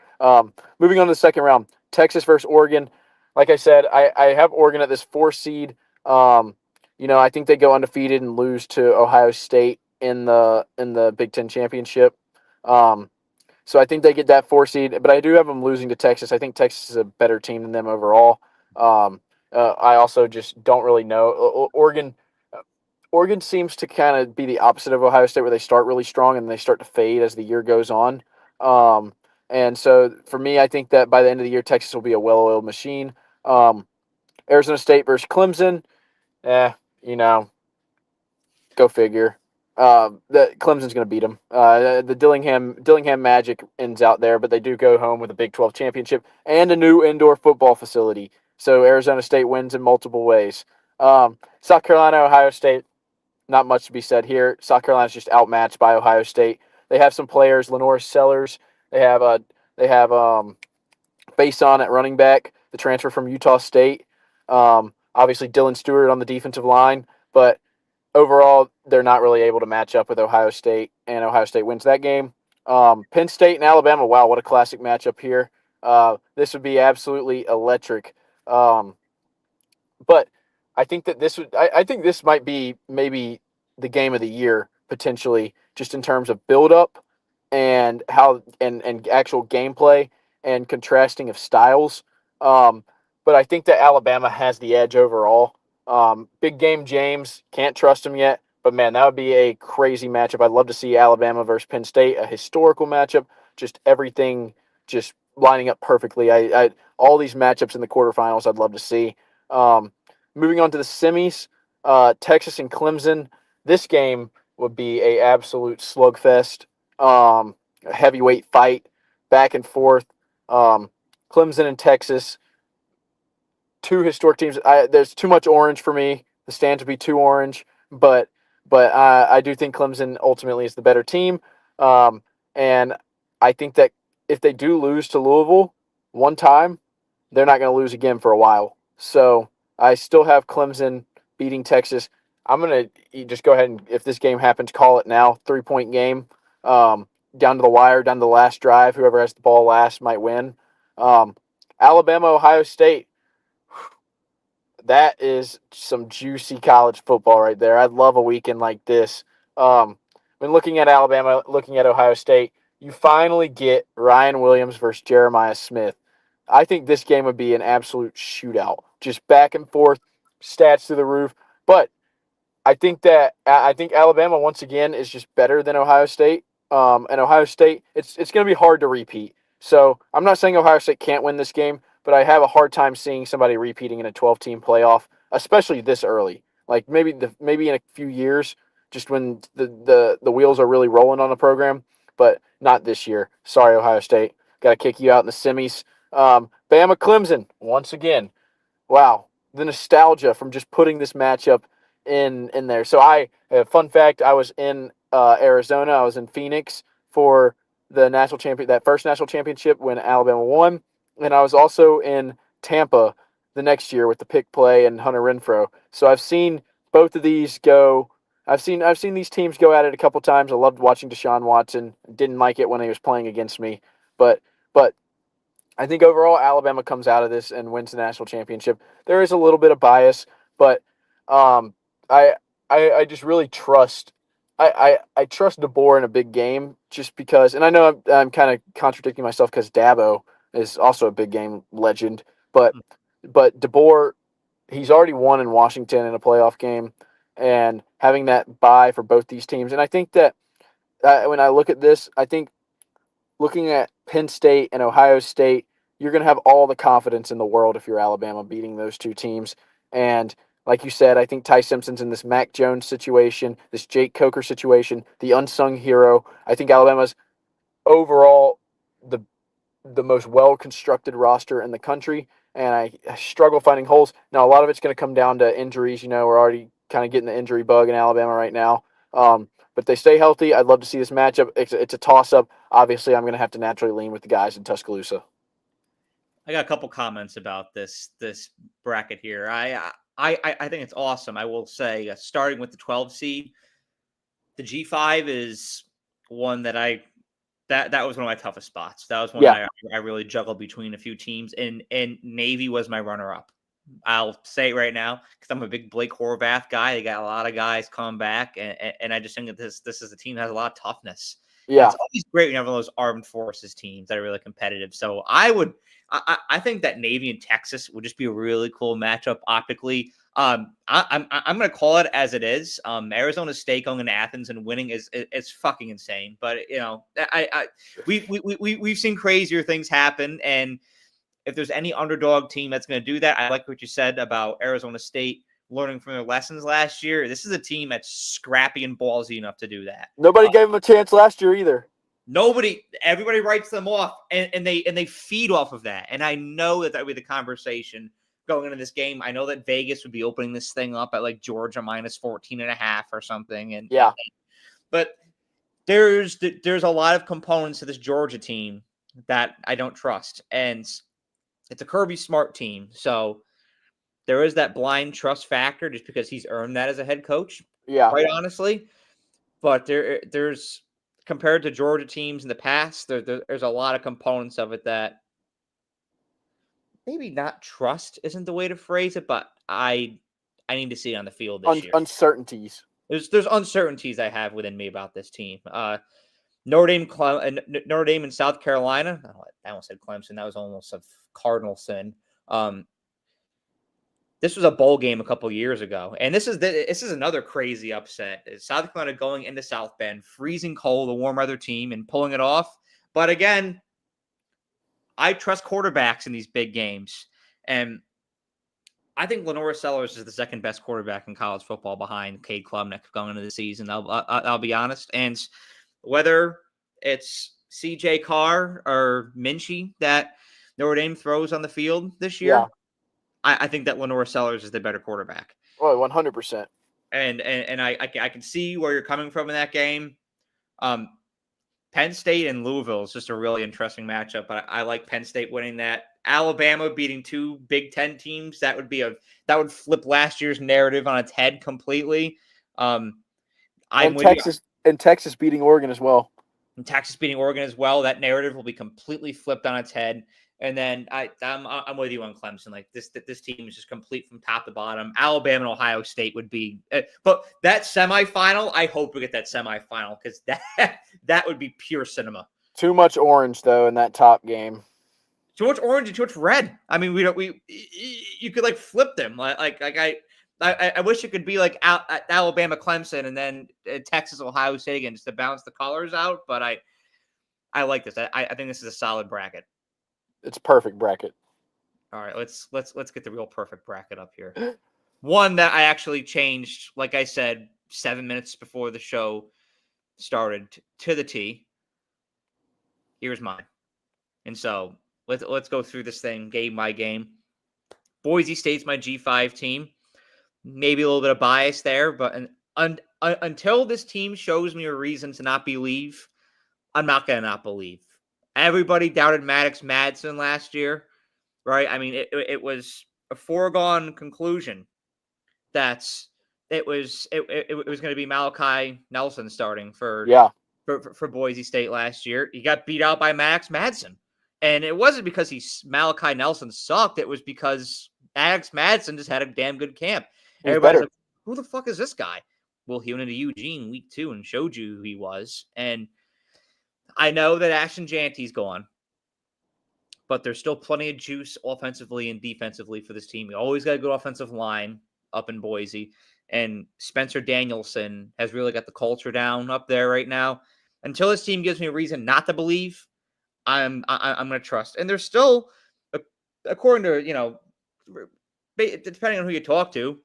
Moving on to the second round, Texas versus Oregon. Like I said, I have Oregon at this 4 seed. I think they go undefeated and lose to Ohio State in the Big Ten championship. So I think they get that 4 seed, but I do have them losing to Texas. I think Texas is a better team than them overall. I also just don't really know. Oregon seems to kind of be the opposite of Ohio State, where they start really strong and they start to fade as the year goes on. And so for me, I think that by the end of the year, Texas will be a well-oiled machine. Arizona State versus Clemson, eh, you know, go figure. That Clemson's going to beat them. The Dillingham Magic ends out there, but they do go home with a Big 12 championship and a new indoor football facility. So Arizona State wins in multiple ways. South Carolina, Ohio State, not much to be said here. South Carolina's just outmatched by Ohio State. They have some players, Lenore Sellers. They have Faison at running back, the transfer from Utah State. Obviously Dylan Stewart on the defensive line, but overall, they're not really able to match up with Ohio State, and Ohio State wins that game. Penn State and Alabama, wow, what a classic matchup here. This would be absolutely electric. But I think that I think this might be maybe the game of the year potentially, just in terms of build up and how and actual gameplay and contrasting of styles. But I think that Alabama has the edge overall. Big game James, can't trust him yet, but man, that would be a crazy matchup. I'd love to see Alabama versus Penn State, a historical matchup. Just everything just lining up perfectly. I all these matchups in the quarterfinals, I'd love to see. Moving on to the semis, Texas and Clemson. This game would be a absolute slugfest, a heavyweight fight, back and forth. Clemson and Texas, 2 historic teams. There's too much orange for me. The stands would be too orange, but I do think Clemson ultimately is the better team. And I think that if they do lose to Louisville one time, they're not going to lose again for a while. So I still have Clemson beating Texas. I'm going to just go ahead and, if this game happens, call it now. 3-point game, down to the wire, down to the last drive. Whoever has the ball last might win. Alabama, Ohio State. That is some juicy college football right there. I'd love a weekend like this. When looking at Alabama, looking at Ohio State, you finally get Ryan Williams versus Jeremiah Smith. I think this game would be an absolute shootout, just back and forth, stats through the roof. But I think Alabama once again is just better than Ohio State. And Ohio State, it's going to be hard to repeat. So I'm not saying Ohio State can't win this game, but I have a hard time seeing somebody repeating in a 12-team playoff, especially this early. Like maybe in a few years, just when the wheels are really rolling on the program, but not this year. Sorry, Ohio State, got to kick you out in the semis. Bama Clemson once again. Wow, the nostalgia from just putting this matchup in there. So fun fact, I was in Arizona. I was in Phoenix for that first national championship when Alabama won, and I was also in Tampa the next year with the pick play and Hunter Renfrow. So I've seen both of these go. I've seen these teams go at it a couple times. I loved watching Deshaun Watson. Didn't like it when he was playing against me, but I think overall Alabama comes out of this and wins the national championship. There is a little bit of bias, but um, I just really trust. I trust DeBoer in a big game just because, and I know I'm kind of contradicting myself because Dabo is also a big game legend, but DeBoer, he's already won in Washington in a playoff game, and having that bye for both these teams, and I think that when I look at this, I think looking at Penn State and Ohio State, you're going to have all the confidence in the world if you're Alabama beating those two teams. And like you said, I think Ty Simpson's in this Mac Jones situation, this Jake Coker situation, the unsung hero. I think Alabama's overall the most well constructed roster in the country, and I struggle finding holes. Now, a lot of it's going to come down to injuries. We're already kind of getting the injury bug in Alabama right now. But they stay healthy. I'd love to see this matchup. It's a toss up. Obviously, I'm going to have to naturally lean with the guys in Tuscaloosa. I got a couple comments about this bracket here. I think it's awesome. I will say, starting with the 12 seed, the G5 is one that that was one of my toughest spots. That was one that I really juggled between a few teams, and Navy was my runner up. I'll say it right now because I'm a big Blake Horvath guy. They got a lot of guys coming back, and I just think that this is a team that has a lot of toughness. Yeah, it's always great when you have one of those armed forces teams that are really competitive. So I think that Navy and Texas would just be a really cool matchup optically. I'm going to call it as it is. Arizona State going into Athens and winning is fucking insane. But we've seen crazier things happen, and if there's any underdog team that's going to do that, I like what you said about Arizona State learning from their lessons last year. This is a team that's scrappy and ballsy enough to do that. Nobody gave them a chance last year either. Everybody writes them off, and they feed off of that. And I know that would be the conversation going into this game. I know that Vegas would be opening this thing up at like Georgia minus 14.5 or something. But there's a lot of components to this Georgia team that I don't trust, and it's a Kirby Smart team. So there is that blind trust factor just because he's earned that as a head coach. Yeah. Quite honestly. But there's compared to Georgia teams in the past, there's a lot of components of it that maybe not trust isn't the way to phrase it, but I need to see it on the field this year. Uncertainties. There's uncertainties I have within me about this team. Notre Dame and South Carolina. Oh, I almost said Clemson. That was almost a cardinal sin. This was a bowl game a couple years ago, and this is another crazy upset. South Carolina going into South Bend, freezing cold, a warm weather team, and pulling it off. But again, I trust quarterbacks in these big games, and I think Lenore Sellers is the second best quarterback in college football behind Cade Klubnik going into the season. I'll be honest, and whether it's C.J. Carr or Minchie that Notre Dame throws on the field this year. Yeah. I think that Lenore Sellers is the better quarterback. Well, 100%. And I can see where you're coming from in that game. Penn State and Louisville is just a really interesting matchup. I like Penn State winning that. Alabama beating two Big Ten teams, that would flip last year's narrative on its head completely. Texas beating Oregon as well. And Texas beating Oregon as well. That narrative will be completely flipped on its head. And then I'm with you on Clemson. Like this team is just complete from top to bottom. Alabama and Ohio State would be, but that semifinal, I hope we get that semifinal because that would be pure cinema. Too much orange though in that top game. Too much orange and too much red. I mean, you could like flip them. I wish it could be like Alabama Clemson and then Texas Ohio State again just to balance the colors out. But I like this. I think this is a solid bracket. It's a perfect bracket. All right, let's get the real perfect bracket up here. One that I actually changed, like I said, 7 minutes before the show started to the T. Here's mine. And so let's go through this thing game by game. Boise State's my G5 team. Maybe a little bit of bias there, but until this team shows me a reason to not believe, I'm not going to not believe. Everybody doubted Maddox Madsen last year, right? I mean, it was a foregone conclusion that it was going to be Malachi Nelson starting for Boise State last year. He got beat out by Maddox Madsen, and it wasn't because Malachi Nelson sucked. It was because Maddox Madsen just had a damn good camp. Everybody's like, who the fuck is this guy? Well, he went into Eugene week 2 and showed you who he was, and I know that Ashton Janty's gone, but there's still plenty of juice offensively and defensively for this team. You always got a good offensive line up in Boise, and Spencer Danielson has really got the culture down up there right now. Until this team gives me a reason not to believe, I'm going to trust. And there's still, according to, depending on who you talk to,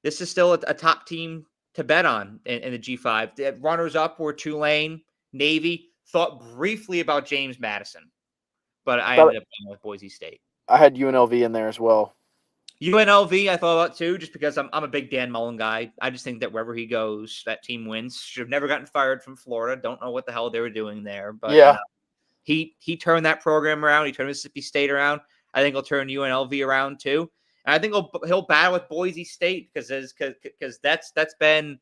this is still a top team to bet on in the G5. The runners up were Tulane, Navy. Thought briefly about James Madison, but I ended up going with Boise State. I had UNLV in there as well. UNLV, I thought about too, just because I'm a big Dan Mullen guy. I just think that wherever he goes, that team wins. Should have never gotten fired from Florida. Don't know what the hell they were doing there, but yeah, he turned that program around. He turned Mississippi State around. I think he'll turn UNLV around too, and I think he'll battle with Boise State because that's been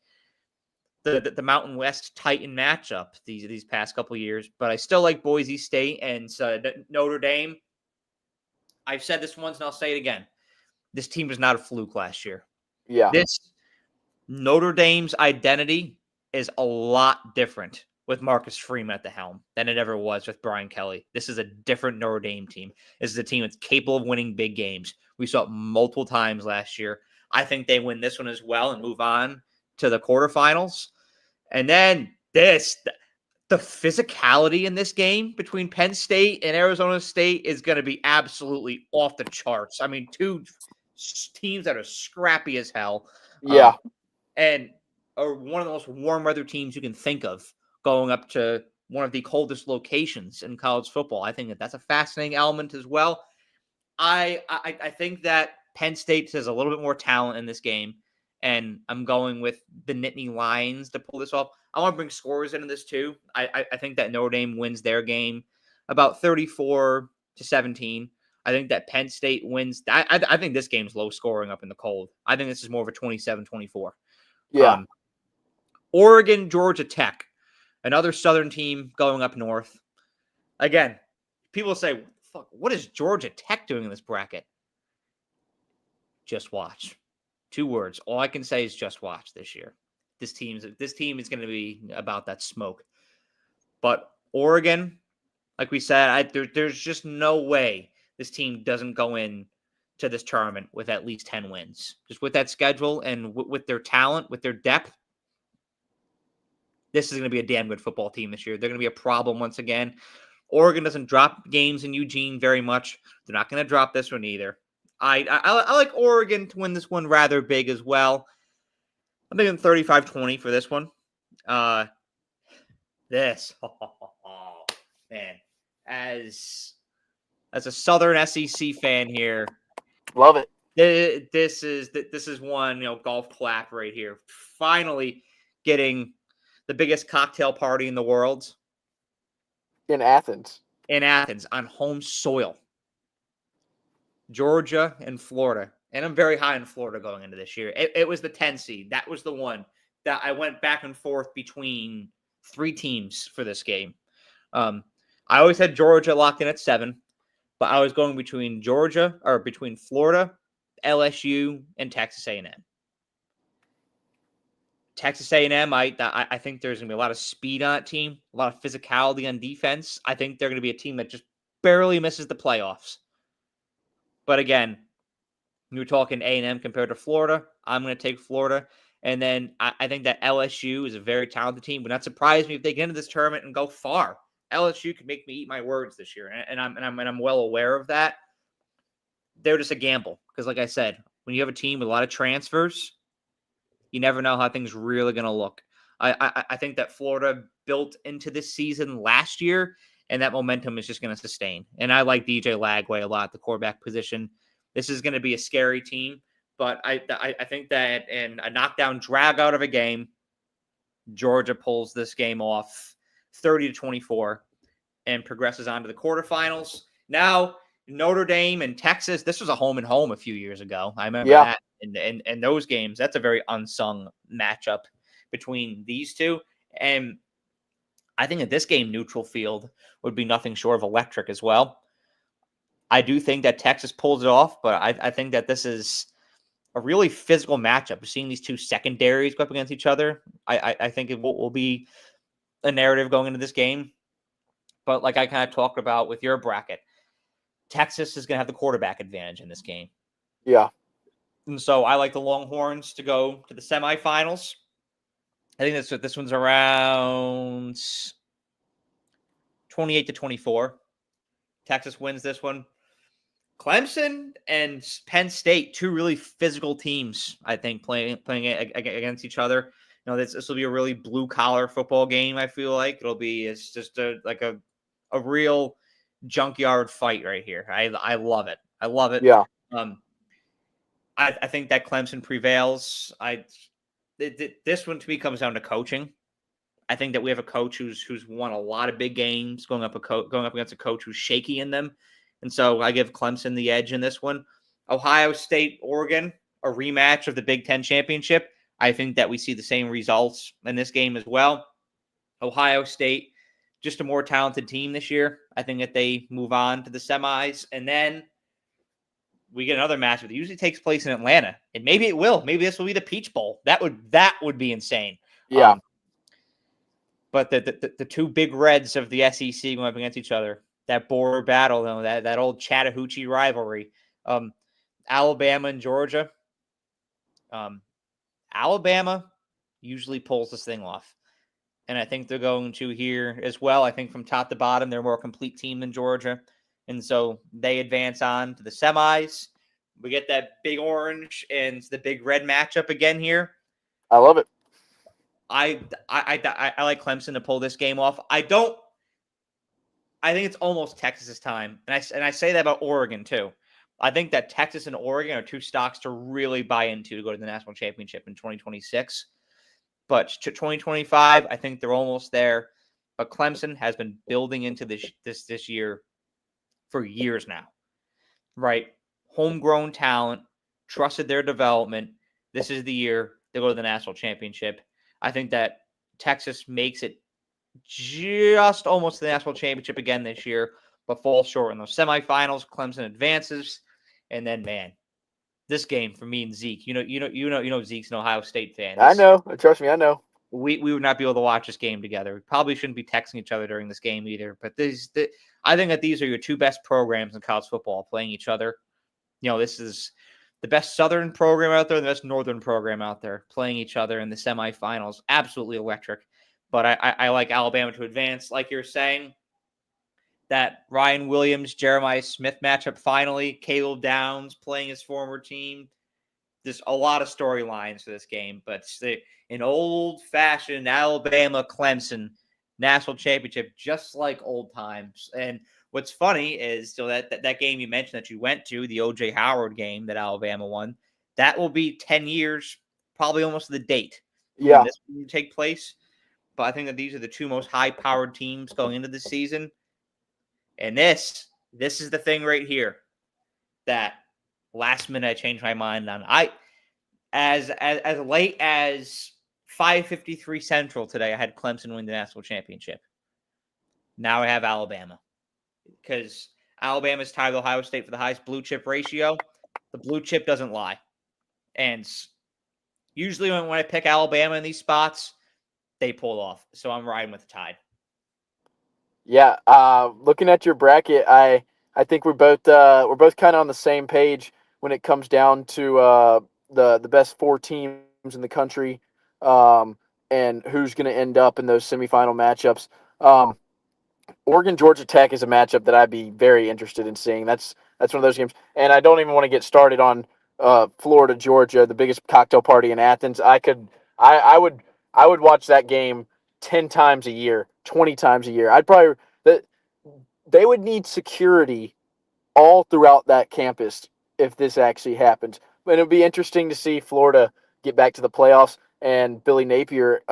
the Mountain West Titan matchup these past couple of years. But I still like Boise State and Notre Dame. I've said this once and I'll say it again. This team was not a fluke last year. Yeah. This Notre Dame's identity is a lot different with Marcus Freeman at the helm than it ever was with Brian Kelly. This is a different Notre Dame team. This is a team that's capable of winning big games. We saw it multiple times last year. I think they win this one as well and move on to the quarterfinals. And then the physicality in this game between Penn State and Arizona State is going to be absolutely off the charts. I mean, two teams that are scrappy as hell. Yeah. And are one of the most warm weather teams you can think of going up to one of the coldest locations in college football. I think that's a fascinating element as well. I think that Penn State has a little bit more talent in this game, and I'm going with the Nittany Lions to pull this off. I want to bring scores into this too. I think that Notre Dame wins their game about 34-17. I think that Penn State wins. I think this game's low scoring up in the cold. I think this is more of a 27-24. Yeah. Oregon, Georgia Tech, another Southern team going up north. Again, people say, "Fuck, what is Georgia Tech doing in this bracket?" Just watch. 2 words. All I can say is just watch this year. This team is going to be about that smoke. But Oregon, like we said, there's just no way this team doesn't go in to this tournament with at least 10 wins. Just with that schedule and with their talent, with their depth, this is going to be a damn good football team this year. They're going to be a problem once again. Oregon doesn't drop games in Eugene very much. They're not going to drop this one either. I like Oregon to win this one rather big as well. I'm thinking 35-20 for this one. Man, as a Southern SEC fan here, love it. This is one golf clap right here. Finally getting the biggest cocktail party in the world in Athens on home soil. Georgia and Florida. And I'm very high in Florida going into this year. It was the 10 seed. That was the one that I went back and forth between 3 teams for this game. I always had Georgia locked in at 7, but I was going between Florida, LSU, and Texas A&M. Texas A&M, I think there's going to be a lot of speed on that team, a lot of physicality on defense. I think they're going to be a team that just barely misses the playoffs. But again, you're talking A&M compared to Florida. I'm going to take Florida. And then I think that LSU is a very talented team. Would not surprise me if they get into this tournament and go far. LSU could make me eat my words this year, and I'm well aware of that. They're just a gamble because, like I said, when you have a team with a lot of transfers, you never know how things really going to look. I think that Florida built into this season last year, and that momentum is just going to sustain. And I like DJ Lagway a lot at the quarterback position. This is going to be a scary team, but I think that in a knockdown drag out of a game, Georgia pulls this game off 30-24 and progresses on to the quarterfinals. Now, Notre Dame and Texas, this was a home and home a few years ago. I remember that. And those games, that's a very unsung matchup between these two. And I think that this game, neutral field, would be nothing short of electric as well. I do think that Texas pulls it off, but I think that this is a really physical matchup. Seeing these two secondaries go up against each other, I think it will be a narrative going into this game. But like I kind of talked about with your bracket, Texas is going to have the quarterback advantage in this game. Yeah. And so I like the Longhorns to go to the semifinals. I think this one's around 28-24. Texas wins this one. Clemson and Penn State, two really physical teams, I think, playing against each other. This will be a really blue collar football game. I feel like it's just a real junkyard fight right here. I love it. I love it. Yeah. I think that Clemson prevails. This one to me comes down to coaching. I think that we have a coach who's won a lot of big games, going up against a coach who's shaky in them. And so I give Clemson the edge in this one. Ohio State, Oregon, a rematch of the Big Ten championship. I think that we see the same results in this game as well. Ohio State, just a more talented team this year. I think that they move on to the semis. And then we get another match that usually takes place in Atlanta. And maybe it will. Maybe this will be the Peach Bowl. That would be insane. Yeah. But the two big reds of the SEC going up against each other. That border battle, though, that old Chattahoochee rivalry. Alabama and Georgia. Alabama usually pulls this thing off. And I think they're going to here as well. I think from top to bottom, they're a more complete team than Georgia. And so they advance on to the semis. We get that big orange and the big red matchup again here. I love it. I like Clemson to pull this game off. I think it's almost Texas's time. And I say that about Oregon too. I think that Texas and Oregon are two stocks to really buy into to go to the national championship in 2026. But to 2025, I think they're almost there. But Clemson has been building into this year for years now. Right? Homegrown talent, trusted their development. This is the year they go to the national championship. I think that Texas makes it just almost the national championship again this year, but falls short in those semifinals. Clemson advances, and then this game for me and Zeke. You know Zeke's an Ohio State fan. I know. Trust me, I know. We would not be able to watch this game together. We probably shouldn't be texting each other during this game either. But I think that these are your two best programs in college football playing each other. This is the best Southern program out there, the best Northern program out there playing each other in the semifinals. Absolutely electric. But I like Alabama to advance, like you're saying. That Ryan Williams, Jeremiah Smith matchup finally. Caleb Downs playing his former team. There's a lot of storylines for this game, but an old-fashioned Alabama-Clemson national championship, just like old times. And what's funny is that game you mentioned that you went to, the O.J. Howard game that Alabama won, that will be 10 years, probably almost the date when this will take place. But I think that these are the two most high-powered teams going into the season. And this is the thing right here that last minute I changed my mind on. As late as 5:53 Central today, I had Clemson win the national championship. Now I have Alabama because Alabama's tied with Ohio State for the highest blue chip ratio. The blue chip doesn't lie. And usually when I pick Alabama in these spots, they pull off. So I'm riding with the Tide. Yeah, looking at your bracket, I think we're both kind of on the same page when it comes down to the best four teams in the country, and who's going to end up in those semifinal matchups. Oregon Georgia Tech is a matchup that I'd be very interested in seeing. That's one of those games, and I don't even want to get started on Florida Georgia, the biggest cocktail party in Athens. I would watch that game 10 times a year, 20 times a year. They would need security all throughout that campus if this actually happens. And it would be interesting to see Florida get back to the playoffs and Billy Napier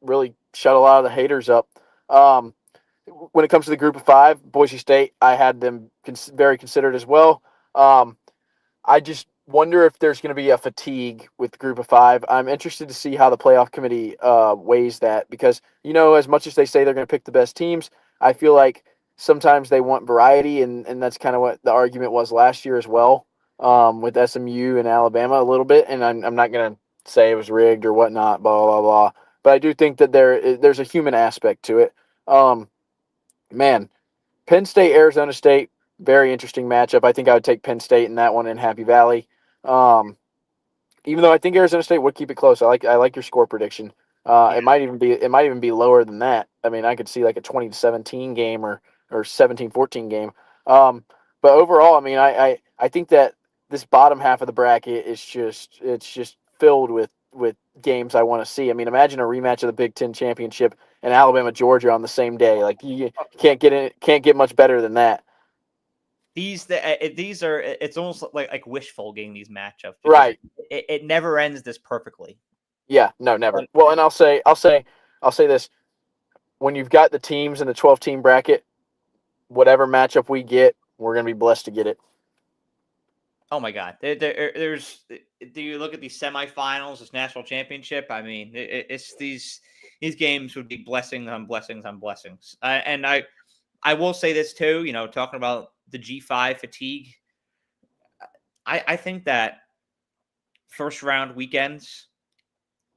really shut a lot of the haters up. When it comes to the group of five, Boise State, I had them very considered as well. I just wonder if there's going to be a fatigue with the group of five. I'm interested to see how the playoff committee weighs that because, as much as they say they're going to pick the best teams, I feel like sometimes they want variety, and that's kind of what the argument was last year as well with SMU and Alabama a little bit. And I'm not going to say it was rigged or whatnot, blah, blah, blah. But I do think that there's a human aspect to it. Man, Penn State, Arizona State, very interesting matchup. I think I would take Penn State in that one in Happy Valley. Even though I think Arizona State would keep it close. I like your score prediction. It might even be lower than that. I mean, I could see like a 20-17 game or 17-14 game. But overall, I mean, I think that this bottom half of the bracket is just filled with games I want to see. I mean, imagine a rematch of the Big Ten championship and Alabama Georgia on the same day. Like you can't get much better than that. These are it's almost like wishful getting these matchups because Right. it never ends this perfectly. Yeah. No, never. But Well, and I'll say this: when you've got the teams in the 12-team bracket, whatever matchup we get, we're gonna be blessed to get it. oh my God, there's. Do you look at these semifinals, this national championship? I mean, it's these games would be blessings on blessings on blessings. And I will say this too. You know, talking about the G5 fatigue, I think that first round weekends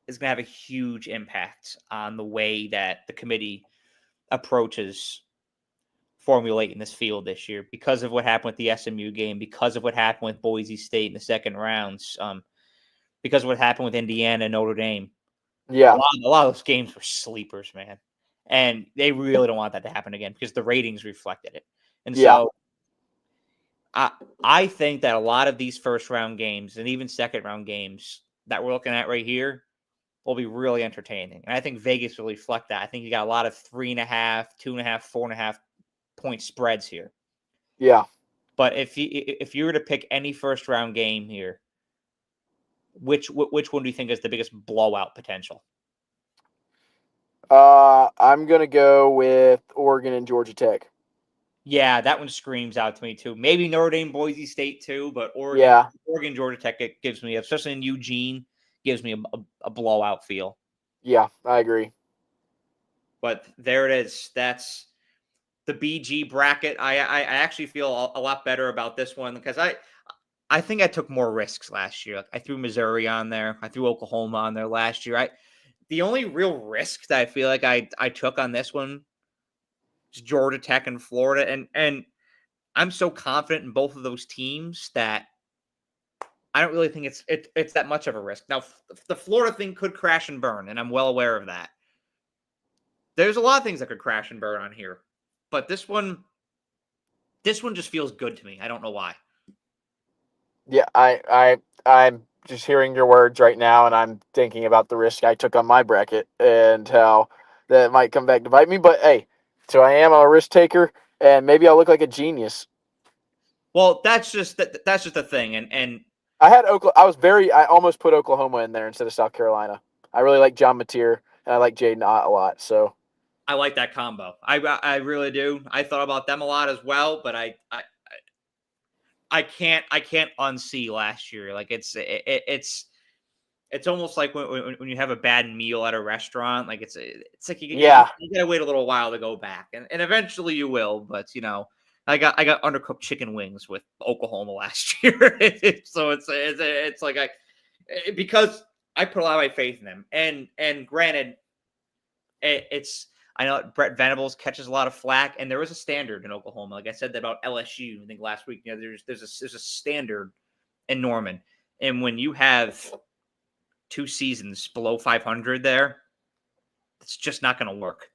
is going to have a huge impact on the way that the committee approaches formulating this field this year because of what happened with the SMU game, because of what happened with Boise State in the second rounds, because of what happened with Indiana and Notre Dame. Yeah. A lot of those games were sleepers, man. And they really don't want that to happen again because the ratings reflected it. And Yeah. so I think that a lot of these first round games and even second round games that we're looking at right here will be really entertaining. And I think Vegas will reflect that. I think you got a lot of 3.5, 2.5, 4.5 point spreads here. Yeah. But if you were to pick any first round game here, which one do you think is the biggest blowout potential? I'm gonna go with Oregon and Georgia Tech. Yeah, that one screams out to me too. Maybe Notre Dame, Boise State too, but Yeah. Oregon, Georgia Tech, it gives me, especially in Eugene, gives me a blowout feel. Yeah, I agree. But there it is. That's the BG bracket. I actually feel a lot better about this one because I think I took more risks last year. Like I threw Missouri on there. I threw Oklahoma on there last year. The only real risk that I feel like I took on this one is Georgia Tech and Florida, and I'm so confident in both of those teams that I don't really think it's that much of a risk. Now, the Florida thing could crash and burn, and I'm well aware of that. There's a lot of things that could crash and burn on here, but this one just feels good to me. I don't know why. Yeah, I'm just hearing your words right now, and I'm thinking about the risk I took on my bracket and how that might come back to bite me. But hey, so I am a risk taker, and maybe I'll look like a genius. Well, that's just the thing, and I had I almost put Oklahoma in there instead of South Carolina. I really like John Mateer, and I like Jaden Ott a lot. So I like that combo. I really do. I thought about them a lot as well, but I can't unsee last year. Like it's almost like when you have a bad meal at a restaurant. Like it's like yeah, you gotta wait a little while to go back, and eventually you will. But you know, I got undercooked chicken wings with Oklahoma last year, so it's like because I put a lot of my faith in them, and granted, it's. I know Brett Venables catches a lot of flack, and there is a standard in Oklahoma. Like I said that about LSU, I think last week. You know, there's a standard in Norman, and when you have 2 seasons below 500 there, it's just not going to work.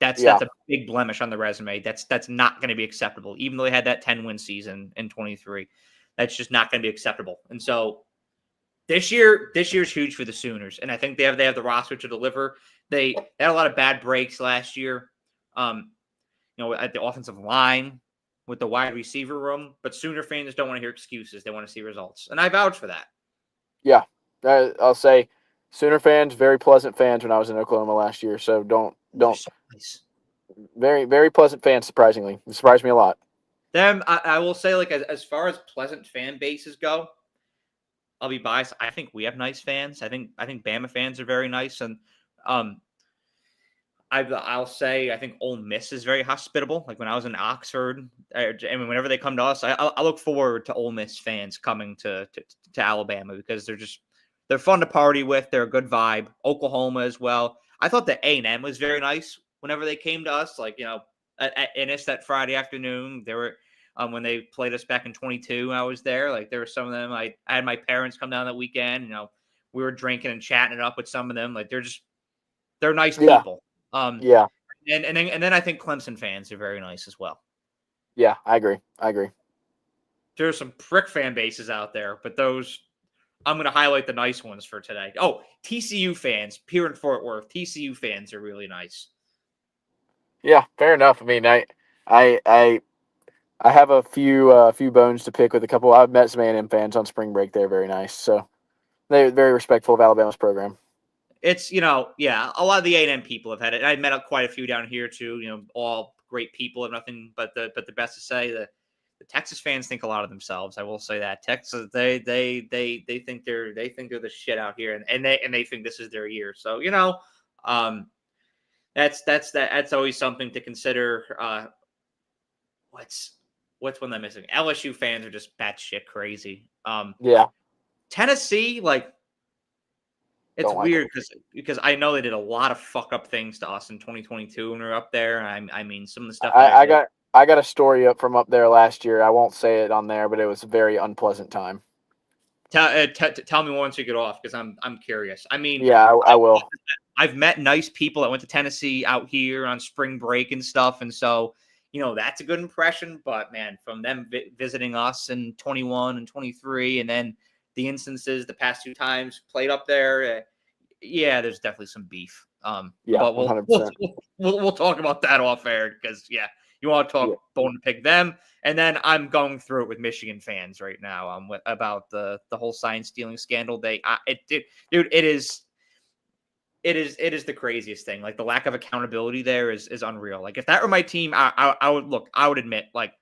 yeah, That's a big blemish on the resume. That's not going to be acceptable. Even though they had that 10-win season in 23, that's just not going to be acceptable. And so this year's huge for the Sooners, and I think they have the roster to deliver. They had a lot of bad breaks last year, at the offensive line with the wide receiver room. But Sooner fans don't want to hear excuses; they want to see results, and I vouch for that. yeah. I'll say Sooner fans, very pleasant fans when I was in Oklahoma last year. So They're don't so nice. very very pleasant fans. Surprisingly, it surprised me a lot. Them, I will say, like as far as pleasant fan bases go, I'll be biased. I think we have nice fans. I think Bama fans are very nice, and um, I'll say I think Ole Miss is very hospitable. Like when I was in Oxford, and whenever they come to us, I look forward to Ole Miss fans coming to Alabama because they're fun to party with. They're a good vibe. Oklahoma as well. I thought the A&M was very nice whenever they came to us. Like at Ennis that Friday afternoon, they were when they played us back in 22. I was there. Like there were some of them. I had my parents come down that weekend. We were drinking and chatting it up with some of them. Like they're nice Yeah, people. Um, yeah, and then I think Clemson fans are very nice as well. Yeah, I agree. There's some prick fan bases out there, but those I'm going to highlight the nice ones for today. Oh, TCU fans here in Fort Worth. TCU fans are really nice. Yeah, fair enough. I mean, I have a few bones to pick with a couple. I've met some A&M fans on spring break. They're very nice. So they're very respectful of Alabama's program. It's, a lot of the A&M people have had it. I met up quite a few down here too, all great people, have nothing but the best to say. The Texas fans think a lot of themselves. I will say that. Texas, they think they're the shit out here, and they think this is their year. So, that's always something to consider. What's one I'm missing? LSU fans are just batshit crazy. Yeah, Tennessee, like, it's don't like weird because I know they did a lot of fuck up things to us in 2022 when we were up there. I mean, some of the stuff I got a story up from up there last year. I won't say it on there, but it was a very unpleasant time. Tell me once you get off because I'm curious. I mean, Yeah, I will. I've met nice people that went to Tennessee out here on spring break and stuff, and so that's a good impression. But man, from them visiting us in 21 and 23, and then the instances the past 2 times played up there, yeah, there's definitely some beef. Yeah, But 100%. we'll talk about that off air because you want to talk bone to pick them, and then I'm going through it with Michigan fans right now. About the whole sign stealing scandal. It is the craziest thing. Like, the lack of accountability there is unreal. Like, if that were my team, I would admit, like,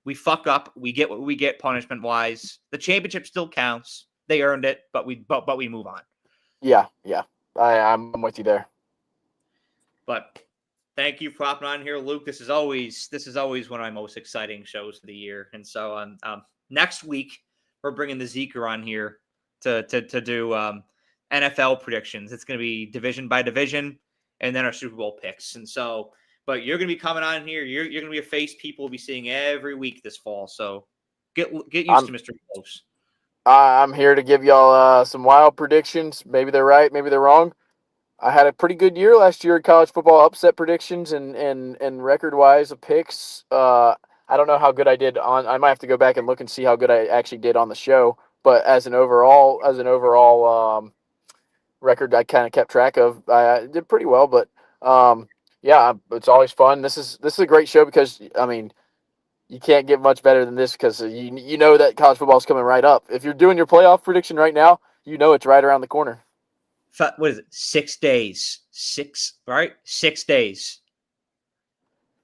we fuck up, we get what we get punishment wise. The championship still counts. They earned it, but we move on. Yeah. I'm with you there. But thank you for hopping on here, Luke. This is always one of my most exciting shows of the year. And so next week we're bringing the Zeker on here to do NFL predictions. It's going to be division by division, and then our Super Bowl picks. And so, but you're going to be coming on here. You're going to be a face people will be seeing every week this fall. So get used to Mr. Close. I'm here to give y'all some wild predictions. Maybe they're right, maybe they're wrong. I had a pretty good year last year in college football upset predictions and record wise of picks. I don't know how good I did on. I might have to go back and look and see how good I actually did on the show. But as an overall record, I kind of kept track of. I did pretty well. But yeah, it's always fun. This is a great show because I mean, you can't get much better than this because you know that college football is coming right up. If you're doing your playoff prediction right now, you know it's right around the corner. What is it? 6 days. 6, right? 6 days.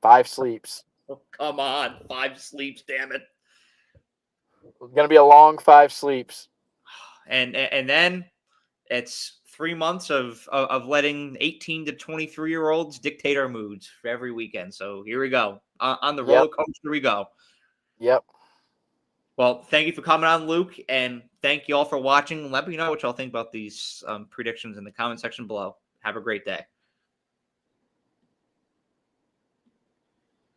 5 sleeps. Oh, come on. 5 sleeps, damn it. It's going to be a long 5 sleeps. And then it's 3 months of letting 18 to 23-year-olds dictate our moods for every weekend. So here we go. On the roller coaster we go. Yep. Well, thank you for coming on, Luke, and thank you all for watching. Let me know what y'all think about these predictions in the comment section below. Have a great day.